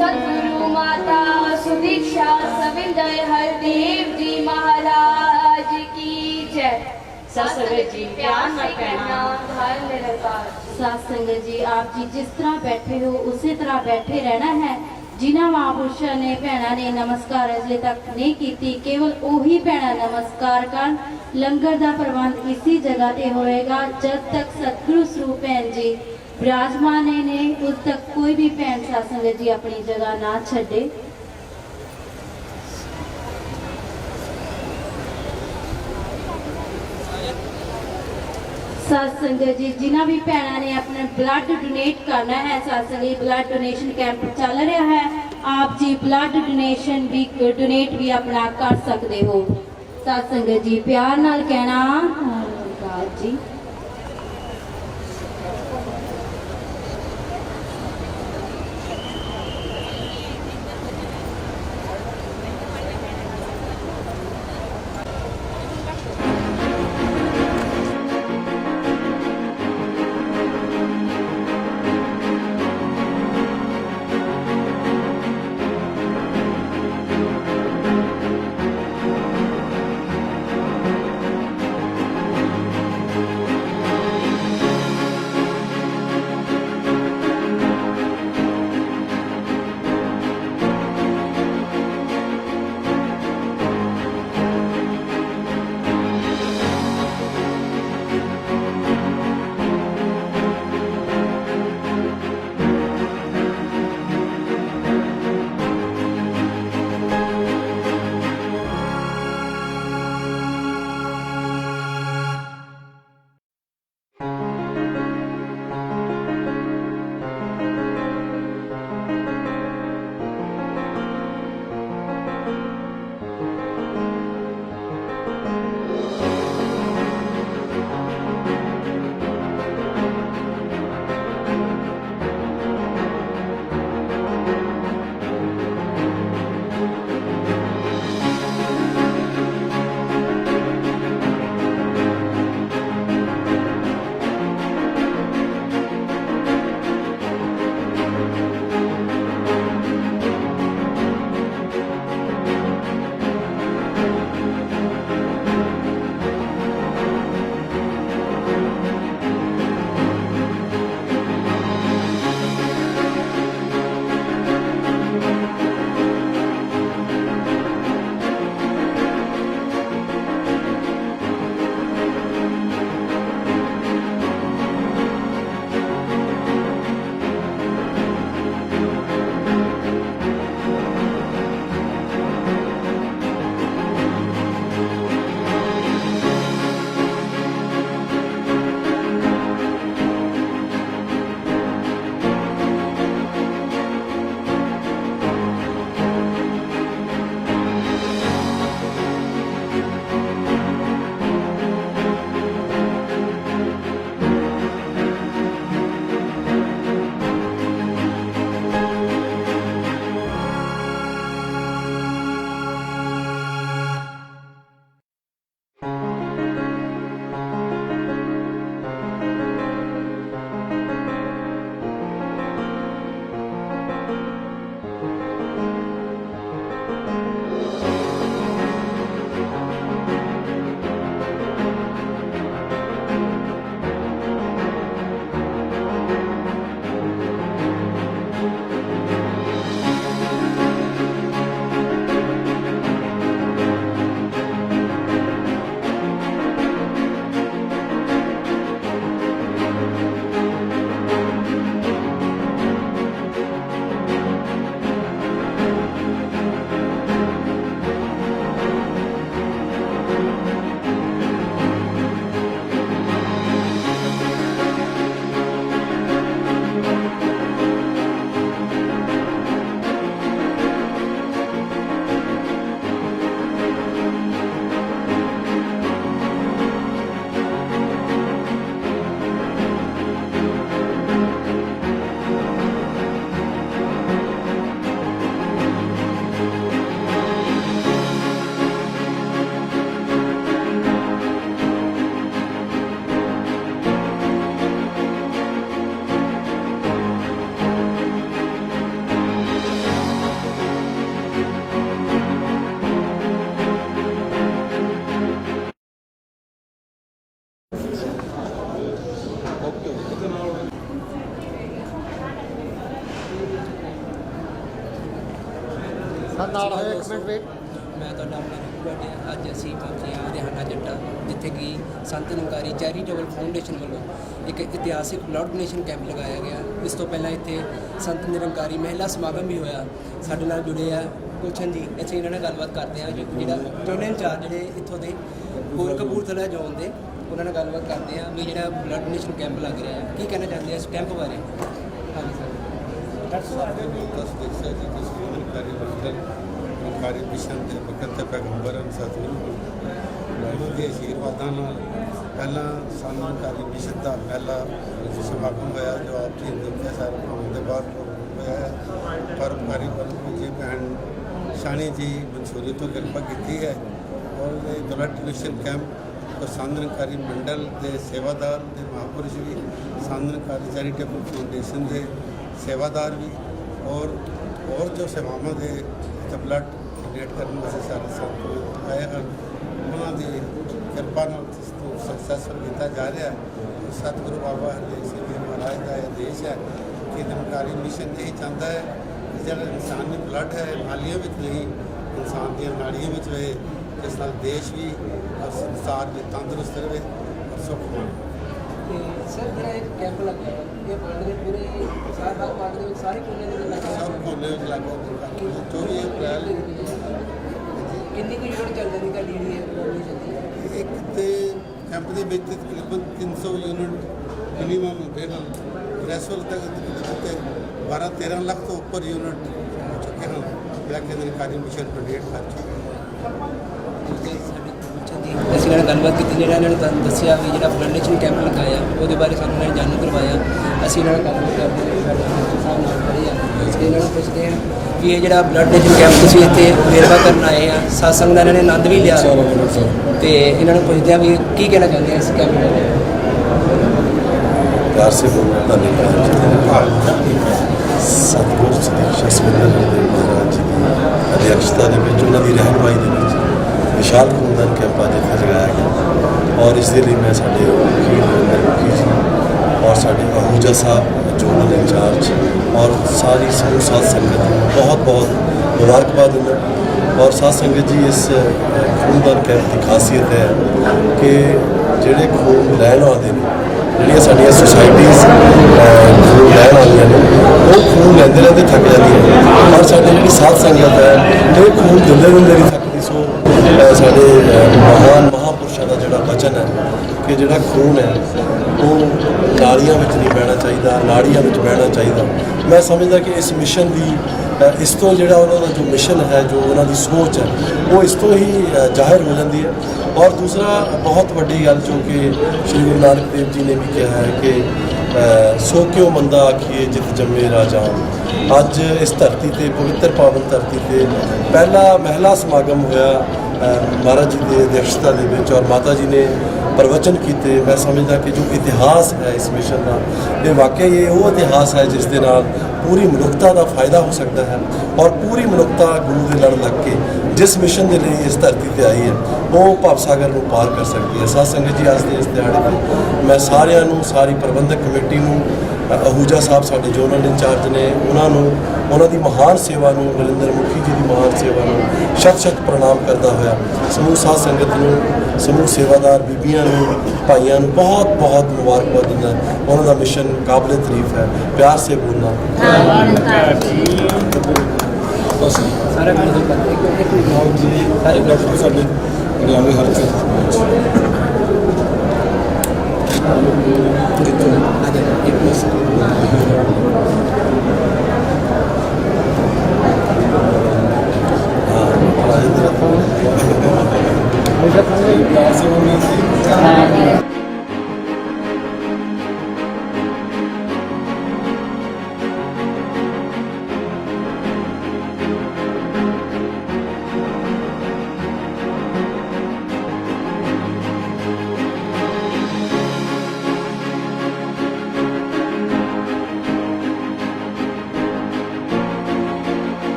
सद्गुरु माता सुदीक्षा सविंदर हरदेव जी महाराज की जय। सत्संगत जी प्यार न कहना धर्म निरंकार। साथ संगत जी आप जी जिस तरह बैठे हो उसी तरह बैठे रहना है। ਜਿਨ੍ਹਾਂ ਮਹਾਂਪੁਰਸ਼ਾਂ ਨੇ ਭੈਣਾਂ ਨੇ ਨਮਸਕਾਰ ਅਜੇ ਤੱਕ ਨਹੀਂ ਕੀਤੀ, ਕੇਵਲ ਉਹੀ ਭੈਣਾਂ ਨਮਸਕਾਰ ਕਰਨ। ਲੰਗਰ ਦਾ ਪ੍ਰਬੰਧ ਇਸੀ ਜਗ੍ਹਾ ਤੇ ਹੋਏਗਾ। ਜਦ ਤੱਕ ਸਤਿਗੁਰੂ ਸਰੂਪ ਭੈਣ ਜੀ ਵਿਰਾਜਮਾਨ ਨੇ ਉਦ ਤੱਕ ਕੋਈ ਵੀ ਭੈਣ ਸਾਧ ਸੰਗਤ ਜੀ ਆਪਣੀ ਜਗ੍ਹਾ ਨਾ ਛੱਡੇ। साध संगत जी जिन्हों भी भैनों ने अपना ब्लड डोनेट करना है, साध संगत ब्लड डोनेशन कैंप चल रहा है, आप जी ब्लड डोनेशन भी डोनेट भी अपना कर सकते हो। साध संगत जी प्यार नाल कहना धन्यवाद जी। ਨਾਲ ਹੋਇਆ ਇੱਕ ਮਿੰਟ ਵੇਟ। ਮੈਂ ਤੁਹਾਡਾ ਆਪਣਾ ਰਿਪੋਰਟ ਹੈ। ਅੱਜ ਅਸੀਂ ਪਹੁੰਚੇ ਹਾਂ ਰਿਹਾਨਾ ਜੱਟਾ, ਜਿੱਥੇ ਕਿ ਸੰਤ ਨਿਰੰਕਾਰੀ ਚੈਰੀਟੇਬਲ ਫਾਊਂਡੇਸ਼ਨ ਵੱਲੋਂ ਇੱਕ ਇਤਿਹਾਸਿਕ ਬਲੱਡ ਡੋਨੇਸ਼ਨ ਕੈਂਪ ਲਗਾਇਆ ਗਿਆ। ਇਸ ਤੋਂ ਪਹਿਲਾਂ ਇੱਥੇ ਸੰਤ ਨਿਰੰਕਾਰੀ ਮਹਿਲਾ ਸਮਾਗਮ ਵੀ ਹੋਇਆ। ਸਾਡੇ ਨਾਲ ਜੁੜੇ ਆ ਗੁਲਸ਼ਨ ਜੀ, ਇੱਥੇ ਇਹਨਾਂ ਨਾਲ ਗੱਲਬਾਤ ਕਰਦੇ ਹਾਂ। ਜਿਹੜਾ ਜੋਨ ਇੰਚਾਰਜ ਜਿਹੜੇ ਇੱਥੋਂ ਦੇ ਕਪੂਰਥਲਾ ਜ਼ੋਨ ਦੇ, ਉਹਨਾਂ ਨਾਲ ਗੱਲਬਾਤ ਕਰਦੇ ਹਾਂ ਵੀ ਜਿਹੜਾ ਬਲੱਡ ਡੋਨੇਸ਼ਨ ਕੈਂਪ ਲੱਗ ਰਿਹਾ ਹੈ, ਕੀ ਕਹਿਣਾ ਚਾਹੁੰਦੇ ਆ ਇਸ ਕੈਂਪ ਬਾਰੇ? ਹਾਂਜੀ ਸਰ। ਨਿਰੰਕਾਰੀ ਮਿਸ਼ਨ ਦੇ ਵਕਤ ਤੇ ਪੈਗੰਬਰ ਸਤਿਗੁਰੂ ਉਹਨਾਂ ਦੇ ਆਸ਼ੀਰਵਾਦਾਂ ਨਾਲ ਪਹਿਲਾਂ ਸਾਨੂੰ ਨਿਰੰਕਾਰੀ ਮਿਸ਼ਨ ਦਾ ਪਹਿਲਾ ਸਮਾਗਮ ਹੋਇਆ, ਜੋ ਆਪ ਜੀ ਦੇ ਸਾਰੇ ਭਵਨ ਦੇ ਬਾਹਰ ਹੋਇਆ ਹੈ। ਪਰਮਕਾਰੀ ਪਰਮ ਜੀ ਭੈਣ ਸ਼ਾਨੀ ਜੀ ਮਨਸੂਰੀ ਤੋਂ ਕਿਰਪਾ ਕੀਤੀ ਹੈ। ਔਰ ਇਹ blood donation camp Sant Nirankari ਮੰਡਲ ਦੇ ਸੇਵਾਦਾਰ ਦੇ ਮਹਾਂਪੁਰਸ਼ ਵੀ, ਸੰਤ ਨਿਰੰਕਾਰੀ ਚੈਰੀਟੇਬਲ ਫਾਊਂਡੇਸ਼ਨ ਦੇ ਸੇਵਾਦਾਰ ਵੀ, ਔਰ ਜੋ ਸੇਵਾਵਾਂ ਦੇ ਬਲੱਡ ਡੋਨੇਟ ਕਰਨ ਵਾਸਤੇ ਸਾਰੇ ਸੰਤ ਆਏ ਹਨ, ਉਹਨਾਂ ਦੀ ਕਿਰਪਾ ਨਾਲ ਸਕਸੈਸਫੁਲ ਕੀਤਾ ਜਾ ਰਿਹਾ ਹੈ। ਸਤਿਗੁਰੂ ਬਾਬਾ ਹਰਦੇਵ ਸਿੰਘ ਜੀ ਮਹਾਰਾਜ ਦਾ ਇਹ ਆਦੇਸ਼ ਹੈ ਕਿ ਨਿਰੰਕਾਰੀ ਮਿਸ਼ਨ ਇਹ ਚਾਹੁੰਦਾ ਹੈ ਕਿ ਜਿਹੜਾ ਇਨਸਾਨੀ ਬਲੱਡ ਹੈ ਨਾਲੀਆਂ ਵਿੱਚ ਨਹੀਂ, ਇਨਸਾਨ ਦੀਆਂ ਨਾਲੀਆਂ ਵਿੱਚ ਰਹੇ, ਜਿਸ ਨਾਲ ਦੇਸ਼ ਵੀ ਔਰ ਸੰਸਾਰ ਵੀ ਤੰਦਰੁਸਤ ਰਹੇ ਔਰ ਸੁਖਮਨ। ਸਰ ਜਿਹੜਾ ਇੱਕ ਕੈਂਪ ਲੱਗਿਆ ਇਹ ਪਿੰਡ ਦੇ ਪੂਰੇ ਸਾਰਾ ਪਿੰਡ ਦੇ ਵਿੱਚ ਸਾਰੇ ਕੋਨੇ ਦੇ ਵਿੱਚ ਲੱਗਿਆ। ਸਭ ਕੋਨੇ ਵਿੱਚ ਲੱਗਾ 24 ਅਪ੍ਰੈਲ ਕਿੰਨੀ ਕੁ ਯੂਨਿਟ ਚੱਲ ਜਾਂਦੀ ਤੁਹਾਡੀ ਜਿਹੜੀ ਇਹ ਡੋਨੇਸ਼ਨ ਦੀ? ਇੱਕ ਤੇ ਕੈਂਪ ਦੇ ਵਿੱਚ ਤਕਰੀਬਨ 300 ਯੂਨਿਟ ਮਿਨੀਮਮ ਹੁੰਦੇ ਹਨ। ਰੈਸਲ ਤੱਕ 12-13 ਲੱਖ ਤੋਂ ਉੱਪਰ ਯੂਨਿਟ ਹੋ ਚੁੱਕੇ ਹਨ, ਜਿਹੜਾ ਕਿ ਨਿਰੰਕਾਰੀ ਮਿਸ਼ਨ ਡੋਨੇਟ ਕਰ ਚੁੱਕੇ ਹਨ। ਅਸੀਂ ਨਾਲ ਗੱਲਬਾਤ ਕੀਤੀ, ਜਿਹੜਾ ਇਹਨਾਂ ਨੇ ਤੁਹਾਨੂੰ ਦੱਸਿਆ ਵੀ ਜਿਹੜਾ ਬਲੱਡ ਡੋਨੇਸ਼ਨ ਕੈਂਪ ਲਗਾਇਆ ਉਹਦੇ ਬਾਰੇ ਸਾਨੂੰ ਇਹਨਾਂ ਨੇ ਜਾਣੂ ਕਰਵਾਇਆ। ਅਸੀਂ ਇਹਨਾਂ ਨਾਲ ਗੱਲਬਾਤ ਕਰਦੇ ਹਾਂ, ਸਾਹਿਬ ਨਾਲ ਖੜੇ ਆ, ਇਹਨਾਂ ਨੂੰ ਪੁੱਛਦੇ ਹਾਂ ਵੀ ਇਹ ਜਿਹੜਾ ਬਲੱਡ ਡੋਨੇਸ਼ਨ ਕੈਂਪ ਤੁਸੀਂ ਇੱਥੇ ਵੇਰਵਾ ਕਰਨ ਆਏ ਆ, ਸਤਸੰਗ ਦਾ ਇਹਨਾਂ ਨੇ ਆਨੰਦ ਵੀ ਲਿਆ, ਤੇ ਇਹਨਾਂ ਨੂੰ ਪੁੱਛਦੇ ਹਾਂ ਵੀ ਕੀ ਕਹਿਣਾ ਚਾਹੁੰਦੇ ਆ ਇਸ ਕੈਂਪ ਬਾਰੇ? प्यार से बोलना धन्यवाद। सतगुरु सतीश सुंदर महाराज जी की अध्यक्षता के उन्होंने रहनुमाई के विशाल खूनदान कैंप अज इतना लगाया गया, और इस मैं साढ़े मुखी जी और साढ़े आहूजा साहब जोनल इंचार्ज और सारी समूह साध संगत बहुत बहुत मुबारकबाद दिंदा। और साध संगत जी इस खूनदान कैंप की खासियत है कि जोड़े खून लैन आते हैं, ਜਿਹੜੀਆਂ ਸਾਡੀਆਂ ਸੁਸਾਇਟੀਜ਼ ਖੂਨ ਲੈਣ ਆਉਂਦੀਆਂ ਨੇ, ਉਹ ਖੂਨ ਲੈਂਦੇ ਲੈਂਦੇ ਥੱਕ ਜਾਂਦੀਆਂ, ਪਰ ਸਾਡੀ ਜਿਹੜੀ ਸਾਧ ਸੰਗਤ ਹੈ ਇਹ ਖੂਨ ਦਿੰਦੇ ਦਿੰਦੇ ਨਹੀਂ ਥੱਕਦੀ। ਸੋ ਸਾਡੇ ਮਹਾਨ ਮਹਾਂਪੁਰਸ਼ਾਂ ਦਾ ਜਿਹੜਾ ਵਚਨ ਹੈ ਕਿ ਜਿਹੜਾ ਖੂਨ ਹੈ ਉਹ ਨਾਲੀਆਂ ਵਿੱਚ ਨਹੀਂ ਬਹਿਣਾ ਚਾਹੀਦਾ, ਨਾੜੀਆਂ ਵਿੱਚ ਬਹਿਣਾ ਚਾਹੀਦਾ। ਮੈਂ ਸਮਝਦਾ ਕਿ ਇਸ ਮਿਸ਼ਨ ਦੀ ਇਸ ਤੋਂ ਜਿਹੜਾ ਉਹਨਾਂ ਦਾ ਜੋ ਮਿਸ਼ਨ ਹੈ, ਜੋ ਉਹਨਾਂ ਦੀ ਸੋਚ ਹੈ, ਉਹ ਇਸ ਤੋਂ ਹੀ ਜ਼ਾਹਿਰ ਹੋ ਜਾਂਦੀ ਹੈ। और दूसरा बहुत वड्डी गल जो कि श्री गुरु नानक देव जी ने भी कहा है कि सो क्यों मंदा आखिए जित जम्मे राजान। अज इस धरती ते पवित्र पावन धरती ते पहला महिला समागम होया महाराज जी की अध्यक्षता के विच, और माता जी ने प्रवचन किए। मैं समझदा कि जो इतिहास है इस मिशन का, ये वाकई ये वो इतिहास है जिस दे नाल पूरी मनुखता का फायदा हो सकता है, और पूरी मनुखता गुरु के लड़ लग के जिस मिशन के लिए इस धरती पर आई है वो भवसागर को पार कर सकती है। साध संगत जी अज के इस दिहाड़े पर मैं सारिਆਂ ਨੂੰ, सारी प्रबंधक कमेटी ਨੂੰ, आहूजा साहब साढ़े जोनल इंचार्ज ने, उन्होंने महान सेवा ਨੂੰ, नरेंद्र मुखी जी की महान सेवा ਨੂੰ शत शत प्रणाम करता होया समूह साध संगत ਨੂੰ, समूह सेवादार बीबियां ਨੂੰ, भाइयों ਨੂੰ बहुत बहुत मुबारकबाद दिंदा। उन्होंने मिशन काबिल तारीफ है। प्यार से बोलना सारे ਸਾਡੇ ਪਟਿਆਲੇ ਹਲਕੇ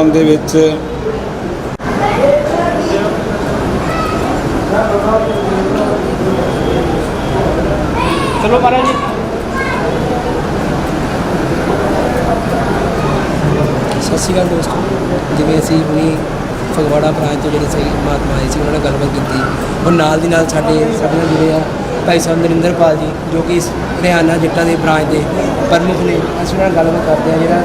ਦੇ ਵਿੱਚ ਚਲੋ ਮਹਾਰਾਜ ਜੀ। ਸਤਿ ਸ਼੍ਰੀ ਅਕਾਲ ਦੋਸਤੋ, ਜਿਵੇਂ ਅਸੀਂ ਹੁਣੀ ਫਗਵਾੜਾ ਬ੍ਰਾਂਚ ਤੋਂ ਜਿਹੜੇ ਸਹੀ ਮਹਾਤਮਾ ਆਏ ਸੀ ਉਹਨਾਂ ਨਾਲ ਗੱਲਬਾਤ ਕੀਤੀ, ਔਰ ਨਾਲ ਦੀ ਨਾਲ ਸਾਡੇ ਨਾਲ ਜੁੜੇ ਆ ਭਾਈ ਸਾਹਿਬ ਨਰਿੰਦਰਪਾਲ ਜੀ, ਜੋ ਕਿ ਹਰਿਆਣਾ ਜੱਟਾਂ ਦੇ ਬ੍ਰਾਂਚ ਦੇ ਪ੍ਰਮੁੱਖ ਨੇ। ਅਸੀਂ ਉਹਨਾਂ ਨਾਲ ਗੱਲਬਾਤ ਕਰਦੇ ਹਾਂ ਜਿਹੜਾ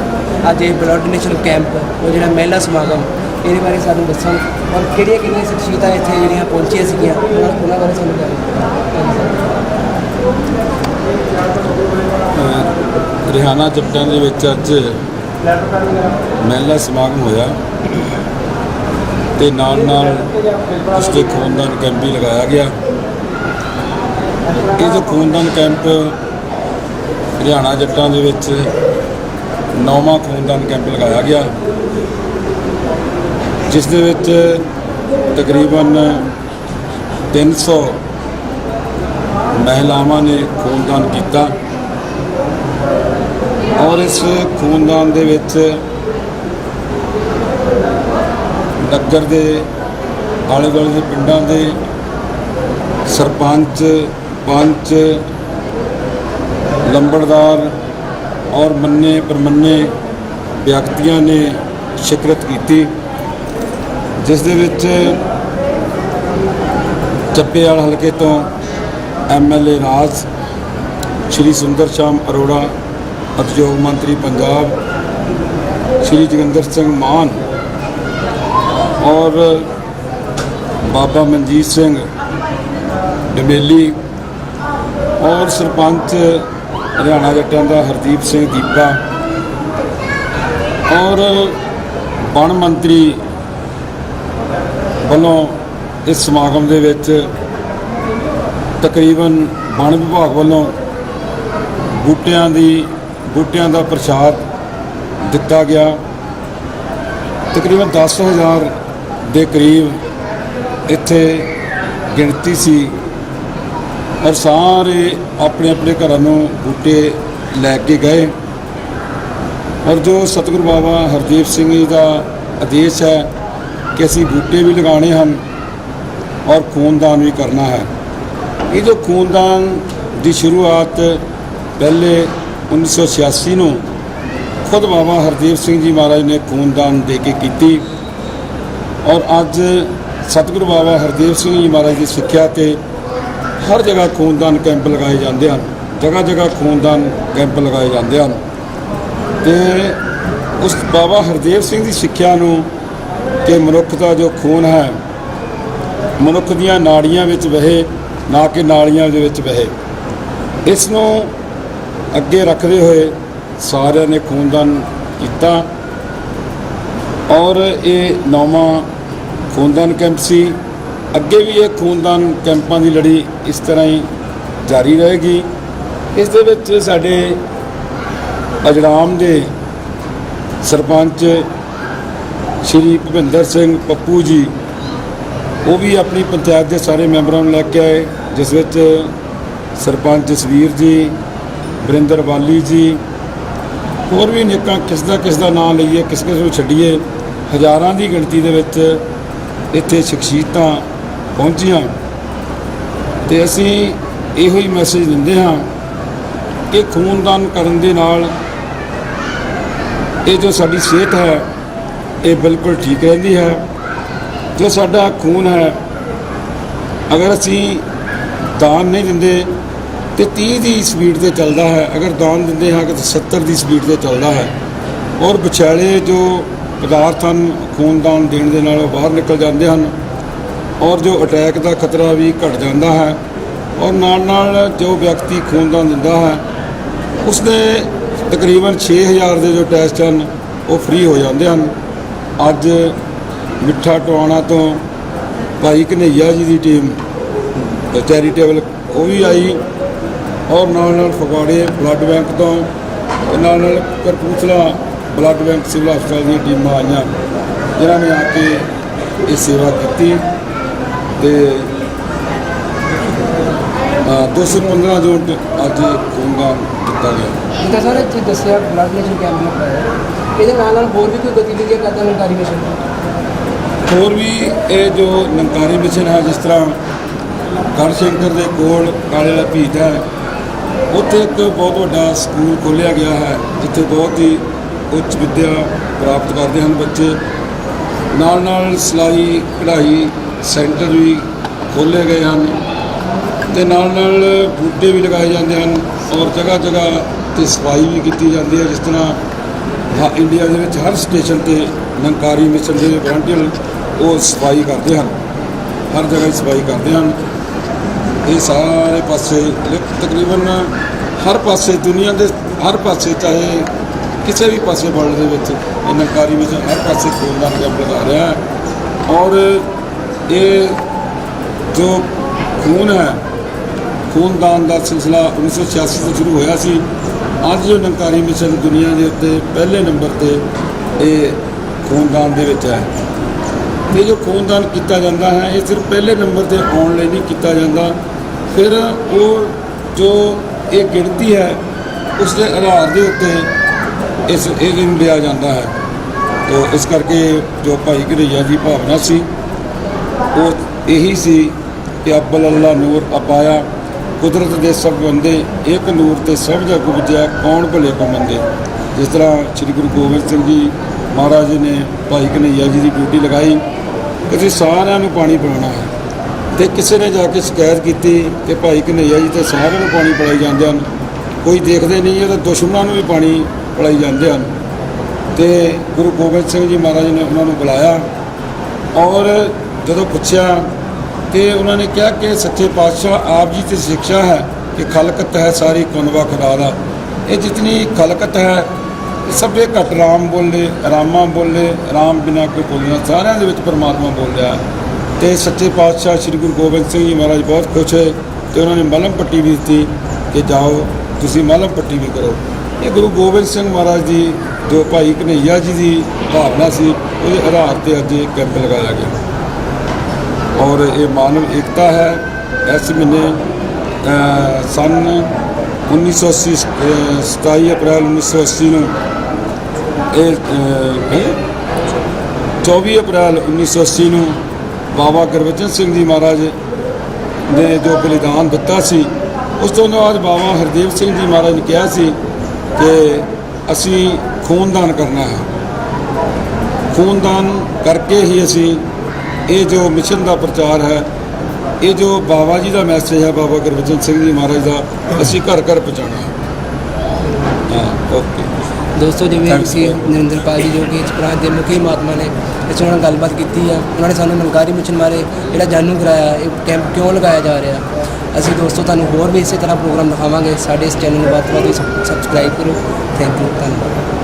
ਅੱਜ ਇਹ ਬਲੱਡ ਡੋਨੇਸ਼ਨ ਕੈਂਪ, ਉਹ ਜਿਹੜਾ ਮਹਿਲਾ ਸਮਾਗਮ, ਇਹਦੇ ਬਾਰੇ ਸਾਨੂੰ ਦੱਸਣ, ਔਰ ਕਿਹੜੀਆਂ ਸ਼ਖਸੀਅਤਾਂ ਇੱਥੇ ਜਿਹੜੀਆਂ ਪਹੁੰਚੀਆਂ ਸੀਗੀਆਂ ਉਹਨਾਂ ਬਾਰੇ ਸਾਨੂੰ ਦੱਸਣ। ਹਰਿਆਣਾ ਜੱਟਾਂ ਦੇ ਵਿੱਚ ਅੱਜ ਮਹਿਲਾ ਸਮਾਗਮ ਹੋਇਆ ਤੇ ਨਾਲ ਉਸਦੇ ਖੂਨਦਾਨ ਕੈਂਪ ਵੀ ਲਗਾਇਆ ਗਿਆ। ਇਹ ਜੋ ਖੂਨਦਾਨ ਕੈਂਪ ਹਰਿਆਣਾ ਜੱਟਾਂ ਦੇ ਵਿੱਚ 9ਵਾਂ ਖੂਨਦਾਨ ਕੈਂਪ ਲਗਾਇਆ ਗਿਆ, ਜਿਸ ਦੇ ਵਿੱਚ ਤਕਰੀਬਨ 300 ਮਹਿਲਾਵਾਂ ਨੇ ਖੂਨਦਾਨ ਕੀਤਾ। ਔਰ ਇਸ ਖੂਨਦਾਨ ਦੇ ਵਿੱਚ ਨਗਰ ਦੇ ਆਲੇ ਦੁਆਲੇ ਦੇ ਪਿੰਡਾਂ ਦੇ ਸਰਪੰਚ, ਪੰਚ, ਲੰਬੜਦਾਰ ਔਰ ਮੰਨੇ ਪ੍ਰਮੰਨੇ ਵਿਅਕਤੀਆਂ ਨੇ ਸ਼ਿਰਕਤ ਕੀਤੀ, ਜਿਸ ਦੇ ਵਿੱਚ ਚੱਬੇਵਾਲ ਹਲਕੇ ਤੋਂ MLA ਰਾਜ ਸ਼੍ਰੀ ਸੁੰਦਰ ਸ਼ਾਮ ਅਰੋੜਾ, ਉਦਯੋਗ ਮੰਤਰੀ ਪੰਜਾਬ ਸ਼੍ਰੀ ਜੋਗਿੰਦਰ ਸਿੰਘ ਮਾਨ ਔਰ ਬਾਬਾ ਮਨਜੀਤ ਸਿੰਘ ਡਮੇਲੀ ਔਰ ਸਰਪੰਚ ਹਰਿਆਣਾ ਜੱਟਾਂ ਦਾ ਹਰਦੀਪ ਸਿੰਘ ਦੀਪਾ ਔਰ ਵਣ ਮੰਤਰੀ ਵੱਲੋਂ ਇਸ ਸਮਾਗਮ ਦੇ ਵਿੱਚ ਤਕਰੀਬਨ ਵਣ ਵਿਭਾਗ ਵੱਲੋਂ ਬੂਟਿਆਂ ਦਾ ਪ੍ਰਸ਼ਾਦ ਦਿੱਤਾ ਗਿਆ। ਤਕਰੀਬਨ 10,000 ਦੇ ਕਰੀਬ ਇੱਥੇ ਗਿਣਤੀ ਸੀ ਔਰ ਸਾਰੇ ਆਪਣੇ ਆਪਣੇ ਘਰਾਂ ਨੂੰ ਬੂਟੇ ਲੈ ਕੇ ਗਏ। ਔਰ ਜੋ ਸਤਿਗੁਰੂ ਬਾਬਾ ਹਰਦੀਪ ਸਿੰਘ ਜੀ ਦਾ ਆਦੇਸ਼ ਹੈ ਕਿ ਅਸੀਂ ਬੂਟੇ ਵੀ ਲਗਾਉਣੇ ਹਨ ਔਰ ਖੂਨਦਾਨ ਵੀ ਕਰਨਾ ਹੈ। ਇਹ ਜੋ ਖੂਨਦਾਨ ਦੀ ਸ਼ੁਰੂਆਤ ਪਹਿਲੇ 1986 ਨੂੰ ਖੁਦ ਬਾਬਾ ਹਰਦੀਪ ਸਿੰਘ ਜੀ ਮਹਾਰਾਜ ਨੇ ਖੂਨਦਾਨ ਦੇ ਕੇ ਕੀਤੀ ਔਰ ਅੱਜ ਸਤਿਗੁਰੂ ਬਾਬਾ ਹਰਦੀਪ ਸਿੰਘ ਜੀ ਮਹਾਰਾਜ ਦੀ ਸਿੱਖਿਆ ਤੇ ਹਰ ਜਗ੍ਹਾ ਖੂਨਦਾਨ ਕੈਂਪ ਲਗਾਏ ਜਾਂਦੇ ਹਨ, ਜਗ੍ਹਾ ਖੂਨਦਾਨ ਕੈਂਪ ਲਗਾਏ ਜਾਂਦੇ ਹਨ। ਤੇ ਉਸ ਬਾਬਾ ਹਰਦੀਪ ਸਿੰਘ ਦੀ ਸਿੱਖਿਆ ਨੂੰ ਕਿ ਮਨੁੱਖ ਦਾ ਜੋ ਖੂਨ ਹੈ ਮਨੁੱਖ ਦੀਆਂ ਨਾੜੀਆਂ ਵਿੱਚ ਵਹੇ, ਨਾ ਕਿ ਨਾਲੀਆਂ ਦੇ ਵਿੱਚ ਵਹੇ, ਇਸ ਨੂੰ ਅੱਗੇ ਰੱਖਦੇ ਹੋਏ ਸਾਰਿਆਂ ਨੇ ਖੂਨਦਾਨ ਕੀਤਾ ਔਰ ਇਹ 9ਵਾਂ ਖੂਨਦਾਨ ਕੈਂਪ ਸੀ। ਅੱਗੇ ਵੀ ਇਹ ਖੂਨਦਾਨ ਕੈਂਪਾਂ ਦੀ ਲੜੀ ਇਸ ਤਰ੍ਹਾਂ ਹੀ ਜਾਰੀ ਰਹੇਗੀ। ਇਸ ਦੇ ਵਿੱਚ ਸਾਡੇ ਅਜੜਾਮ ਦੇ ਸਰਪੰਚ ਸ਼੍ਰੀ ਭੁਪਿੰਦਰ ਸਿੰਘ ਪੱਪੂ ਜੀ, ਉਹ ਵੀ ਆਪਣੀ ਪੰਚਾਇਤ ਦੇ ਸਾਰੇ ਮੈਂਬਰਾਂ ਨੂੰ ਲੈ ਕੇ ਆਏ, ਜਿਸ ਵਿੱਚ ਸਰਪੰਚ ਜਸਵੀਰ ਜੀ, ਵਰਿੰਦਰ ਵਾਲੀ ਜੀ, ਹੋਰ ਵੀ ਨੇਕਾਂ ਕਿਸ ਦਾ ਨਾਂ ਲਈਏ, ਕਿਸ ਨੂੰ ਛੱਡੀਏ, ਹਜ਼ਾਰਾਂ ਦੀ ਗਿਣਤੀ ਦੇ ਵਿੱਚ ਇੱਥੇ ਸ਼ਖਸੀਅਤਾਂ ਪਹੁੰਚੀਆਂ। ਤੇ ਅਸੀਂ ਇਹੋ ਹੀ ਮੈਸੇਜ ਦਿੰਦੇ ਹਾਂ ਕਿ ਖੂਨਦਾਨ ਕਰਨ ਦੇ ਨਾਲ ਇਹ ਜੋ ਸਾਡੀ ਸਿਹਤ ਹੈ ਇਹ ਬਿਲਕੁਲ ਠੀਕ ਰਹਿੰਦੀ ਹੈ। ਜੋ ਸਾਡਾ ਖੂਨ ਹੈ, ਅਗਰ ਅਸੀਂ ਦਾਨ ਨਹੀਂ ਦਿੰਦੇ ਤੇ 30 ਦੀ ਸਪੀਡ ਤੇ ਚੱਲਦਾ ਹੈ, ਅਗਰ ਦਾਨ ਦਿੰਦੇ ਹਾਂ ਤਾਂ 70 ਦੀ ਸਪੀਡ ਤੇ ਚੱਲਦਾ ਹੈ। ਔਰ ਵਿਚਾਲੇ ਜੋ ਪਦਾਰਥ ਹਨ ਖੂਨਦਾਨ ਦੇਣ ਦੇ ਨਾਲ ਬਾਹਰ ਨਿਕਲ ਜਾਂਦੇ ਹਨ ਔਰ ਜੋ ਅਟੈਕ ਦਾ ਖਤਰਾ ਵੀ ਘਟ ਜਾਂਦਾ ਹੈ। ਔਰ ਨਾਲ ਜੋ ਵਿਅਕਤੀ ਖੂਨਦਾਨ ਦਿੰਦਾ ਹੈ ਉਸਦੇ ਤਕਰੀਬਨ 6000 ਦੇ ਜੋ ਟੈਸਟ ਹਨ ਉਹ ਫ੍ਰੀ ਹੋ ਜਾਂਦੇ ਹਨ। ਅੱਜ ਮਿੱਠਾ ਟਵਾਣਾ ਤੋਂ ਭਾਈ ਕਨ੍ਹਈਆ ਜੀ ਦੀ ਟੀਮ ਚੈਰੀਟੇਬਲ ਉਹ ਵੀ ਆਈ ਔਰ ਨਾਲ ਫਗਵਾੜੇ ਬਲੱਡ ਬੈਂਕ ਤੋਂ ਨਾਲ ਕਰਪੂਥਲਾ ਬਲੱਡ ਬੈਂਕ ਸਿਵਲ ਹਸਪਤਾਲ ਦੀਆਂ ਟੀਮਾਂ ਆਈਆਂ, ਜਿਨ੍ਹਾਂ ਨੇ ਆ ਕੇ ਇਹ ਸੇਵਾ ਕੀਤੀ ਤੇ 215 ਯੂਨਿਟ ਅੱਜ ਖੂਨਦਾਨ ਦਿੱਤਾ ਗਿਆ। ਜਿੱਦਾਂ ਸਰ ਇੱਥੇ ਦੱਸਿਆ ਬਲੱਡ ਡੋਨੇਸ਼ਨ ਕੈਂਪ ਲਗਾਇਆ ਇਹਦੇ ਨਾਲ ਹੋਰ ਵੀ ਕੋਈ ਗਤੀਵਿਧੀਆਂ ਕਰਦਾ ਨਿਰੰਕਾਰੀ ਮਿਸ਼ਨ? ਹੋਰ ਵੀ ਇਹ ਜੋ ਨਿਰੰਕਾਰੀ ਮਿਸ਼ਨ ਹੈ, ਜਿਸ ਤਰ੍ਹਾਂ ਗੜਸ਼ੰਕਰ ਦੇ ਕੋਲ ਕਾਲੇ ਵਾਲਾ ਭੀਤ ਹੈ, ਉੱਥੇ ਇੱਕ ਬਹੁਤ ਵੱਡਾ ਸਕੂਲ ਖੋਲ੍ਹਿਆ ਗਿਆ ਹੈ ਜਿੱਥੇ ਬਹੁਤ ਹੀ ਉੱਚ ਵਿੱਦਿਆ ਪ੍ਰਾਪਤ ਕਰਦੇ ਹਨ ਬੱਚੇ। ਨਾਲ ਨਾਲ ਸਿਲਾਈ ਕਢਾਈ ਸੈਂਟਰ ਵੀ ਖੋਲ੍ਹੇ ਗਏ ਹਨ ਅਤੇ ਨਾਲ ਨਾਲ ਬੂਟੇ ਵੀ ਲਗਾਏ ਜਾਂਦੇ ਹਨ ਔਰ ਜਗ੍ਹਾ ਜਗ੍ਹਾ 'ਤੇ ਸਫਾਈ ਵੀ ਕੀਤੀ ਜਾਂਦੀ ਹੈ। ਜਿਸ ਤਰ੍ਹਾਂ ਇੰਡੀਆ ਦੇ ਵਿੱਚ ਹਰ ਸਟੇਸ਼ਨ 'ਤੇ ਨਿਰੰਕਾਰੀ ਮਿਸ਼ਨ ਦੇ ਵਲੰਟੀਅਰ ਉਹ ਸਫਾਈ ਕਰਦੇ ਹਨ, ਹਰ ਜਗ੍ਹਾ ਹੀ ਸਫਾਈ ਕਰਦੇ ਹਨ। ਇਹ ਸਾਰੇ ਪਾਸੇ ਤਕਰੀਬਨ ਹਰ ਪਾਸੇ ਦੁਨੀਆ ਦੇ ਹਰ ਪਾਸੇ, ਚਾਹੇ ਕਿਸੇ ਵੀ ਪਾਸੇ ਵਰਲਡ ਦੇ ਵਿੱਚ ਇਹ ਨਿਰੰਕਾਰੀ ਮਿਸ਼ਨ ਹਰ ਪਾਸੇ ਖੂਨਦਾਨ ਕੈਂਪ ਲਗਾ ਰਿਹਾ ਹੈ। ਔਰ ਇਹ ਜੋ ਖੂਨ ਹੈ, ਖੂਨਦਾਨ ਦਾ ਸਿਲਸਿਲਾ 1986 ਤੋਂ ਸ਼ੁਰੂ ਹੋਇਆ ਸੀ। ਅੱਜ ਜੋ ਨਿਰੰਕਾਰੀ ਮਿਸ਼ਨ ਦੁਨੀਆ ਦੇ ਉੱਤੇ ਪਹਿਲੇ ਨੰਬਰ 'ਤੇ ਇਹ ਖੂਨਦਾਨ ਦੇ ਵਿੱਚ ਹੈ। ਇਹ ਜੋ ਖੂਨਦਾਨ ਕੀਤਾ ਜਾਂਦਾ ਹੈ, ਇਹ ਸਿਰਫ ਪਹਿਲੇ ਨੰਬਰ 'ਤੇ ਆਉਣ ਲਈ ਨਹੀਂ ਕੀਤਾ ਜਾਂਦਾ, ਫਿਰ ਉਹ ਜੋ ਇਹ ਗਿਣਤੀ ਹੈ ਉਸ ਦੇ ਆਧਾਰ ਦੇ ਉੱਤੇ ਇਹ ਨੂੰ ਲਿਆ ਜਾਂਦਾ ਹੈ। ਤੋ ਇਸ ਕਰਕੇ ਜੋ ਭਾਈ ਘਨੱਈਆ ਜੀ ਭਾਵਨਾ ਸੀ ਉਹ ਇਹੀ ਸੀ ਕਿ ਅੱਬਲ ਅੱਲਾ ਨੂਰ ਅਪਾਇਆ, ਕੁਦਰਤ ਦੇ ਸਭ ਬੰਦੇ ਇੱਕ ਨੂਰ ਤੇ ਸਭ ਜਗ ਉਪਜਿਆ, ਕੌਣ ਭਲੇ ਕੋ ਮੰਦੇ। ਜਿਸ ਤਰ੍ਹਾਂ ਸ੍ਰੀ ਗੁਰੂ ਗੋਬਿੰਦ ਸਿੰਘ ਜੀ ਮਹਾਰਾਜ ਜੀ ਨੇ ਭਾਈ ਘਨੱਈਆ ਜੀ ਦੀ ਡਿਊਟੀ ਲਗਾਈ ਕਿ ਅਸੀਂ ਸਾਰਿਆਂ ਨੂੰ ਪਾਣੀ ਪਿਲਾਉਣਾ ਹੈ, ਅਤੇ ਕਿਸੇ ਨੇ ਜਾ ਕੇ ਸ਼ਿਕਾਇਤ ਕੀਤੀ ਕਿ ਭਾਈ ਘਨੱਈਆ ਜੀ ਤੇ ਸਾਰਿਆਂ ਨੂੰ ਪਾਣੀ ਪਿਲਾਈ ਜਾਂਦੇ ਹਨ, ਕੋਈ ਦੇਖਦੇ ਨਹੀਂ ਹੈ ਤਾਂ ਦੁਸ਼ਮਣਾਂ ਨੂੰ ਵੀ ਪਾਣੀ ਪਿਲਾਈ ਜਾਂਦੇ ਹਨ। ਅਤੇ ਗੁਰੂ ਗੋਬਿੰਦ ਸਿੰਘ ਜੀ ਮਹਾਰਾਜ ਨੇ ਉਹਨਾਂ ਨੂੰ ਬੁਲਾਇਆ ਔਰ ਜਦੋਂ ਪੁੱਛਿਆ ਕਿ ਉਹਨਾਂ ਨੇ ਕਿਹਾ ਕਿ ਸੱਚੇ ਪਾਤਸ਼ਾਹ ਆਪ ਜੀ ਦੀ ਸਿੱਖਿਆ ਹੈ ਕਿ ਖਲਕਤ ਹੈ ਸਾਰੀ ਕੁਨਵਾ ਖੁਦਾ ਦਾ, ਇਹ ਜਿਤਨੀ ਖਲਕਤ ਹੈ ਸਭੇ ਘਟ ਰਾਮ ਬੋਲੇ, ਰਾਮਾ ਬੋਲੇ, ਰਾਮ ਬਿਨਾ ਕੋਈ ਬੋਲਣਾ, ਸਾਰਿਆਂ ਦੇ ਵਿੱਚ ਪਰਮਾਤਮਾ ਬੋਲ ਰਿਹਾ। ਅਤੇ ਸੱਚੇ ਪਾਤਸ਼ਾਹ ਸ੍ਰੀ ਗੁਰੂ ਗੋਬਿੰਦ ਸਿੰਘ ਜੀ ਮਹਾਰਾਜ ਬਹੁਤ ਖੁਸ਼ ਹੋਏ ਅਤੇ ਉਹਨਾਂ ਨੇ ਮਲਮ ਪੱਟੀ ਵੀ ਦਿੱਤੀ ਕਿ ਜਾਓ ਤੁਸੀਂ ਮਲਮ ਪੱਟੀ ਵੀ ਕਰੋ। ਇਹ ਗੁਰੂ ਗੋਬਿੰਦ ਸਿੰਘ ਮਹਾਰਾਜ ਦੀ ਜੋ ਭਾਈ ਘਨੱਈਆ ਜੀ ਦੀ ਭਾਵਨਾ ਸੀ ਉਹਦੇ ਆਧਾਰ 'ਤੇ ਅੱਜ ਇਹ ਕੈਂਪ ਲਗਾਇਆ ਗਿਆ। ਔਰ ਇਹ ਮਾਨਵ ਏਕਤਾ ਹੈ। ਇਸ ਮਹੀਨੇ ਸਨ 1980 27 ਅਪ੍ਰੈਲ 1980 ਨੂੰ ਇਹ 24 ਅਪ੍ਰੈਲ 1980 ਨੂੰ ਬਾਬਾ ਗੁਰਬਚਨ ਸਿੰਘ ਜੀ ਮਹਾਰਾਜ ਨੇ ਜੋ ਬਲੀਦਾਨ ਦਿੱਤਾ ਸੀ, ਉਸ ਤੋਂ ਬਾਅਦ ਬਾਬਾ ਹਰਦੇਵ ਸਿੰਘ ਜੀ ਮਹਾਰਾਜ ਨੇ ਕਿਹਾ ਸੀ ਕਿ ਅਸੀਂ ਖੂਨਦਾਨ ਕਰਨਾ ਹੈ, ਖੂਨਦਾਨ ਕਰਕੇ ਹੀ ਅਸੀਂ ਇਹ ਜੋ ਮਿਸ਼ਨ ਦਾ ਪ੍ਰਚਾਰ ਹੈ, ਇਹ ਜੋ ਬਾਬਾ ਜੀ ਦਾ ਮੈਸੇਜ ਹੈ ਬਾਬਾ ਗੁਰਬਚਨ ਸਿੰਘ ਜੀ ਮਹਾਰਾਜ ਦਾ, ਅਸੀਂ ਘਰ ਘਰ ਪਹੁੰਚਾਉਣਾ ਹੈ। ਹਾਂ, ਓਕੇ ਦੋਸਤੋ, ਜਿਵੇਂ ਤੁਸੀਂ ਨਰਿੰਦਰਪਾਲ ਜੀ ਜੋ ਕਿ ਇਸ ਪ੍ਰਾਂਤ ਦੇ ਮੁਖੀ ਮਹਾਤਮਾ ਨੇ, ਇਸ ਨਾਲ ਗੱਲਬਾਤ ਕੀਤੀ ਆ। ਉਹਨਾਂ ਨੇ ਸਾਨੂੰ ਨਿਰੰਕਾਰੀ ਮਿਸ਼ਨ ਬਾਰੇ ਜਿਹੜਾ ਜਾਣੂ ਕਰਾਇਆ, ਇਹ ਕੈਂਪ ਕਿਉਂ ਲਗਾਇਆ ਜਾ ਰਿਹਾ। ਅਸੀਂ ਦੋਸਤੋ ਤੁਹਾਨੂੰ ਹੋਰ ਵੀ ਇਸੇ ਤਰ੍ਹਾਂ ਪ੍ਰੋਗਰਾਮ ਦਿਖਾਵਾਂਗੇ। ਸਾਡੇ ਇਸ ਚੈਨਲ ਨੂੰ ਵੱਧ ਤੋਂ ਵੱਧ ਸਬਸਕ੍ਰਾਈਬ ਕਰੋ। ਥੈਂਕ ਯੂ, ਧੰਨਵਾਦ।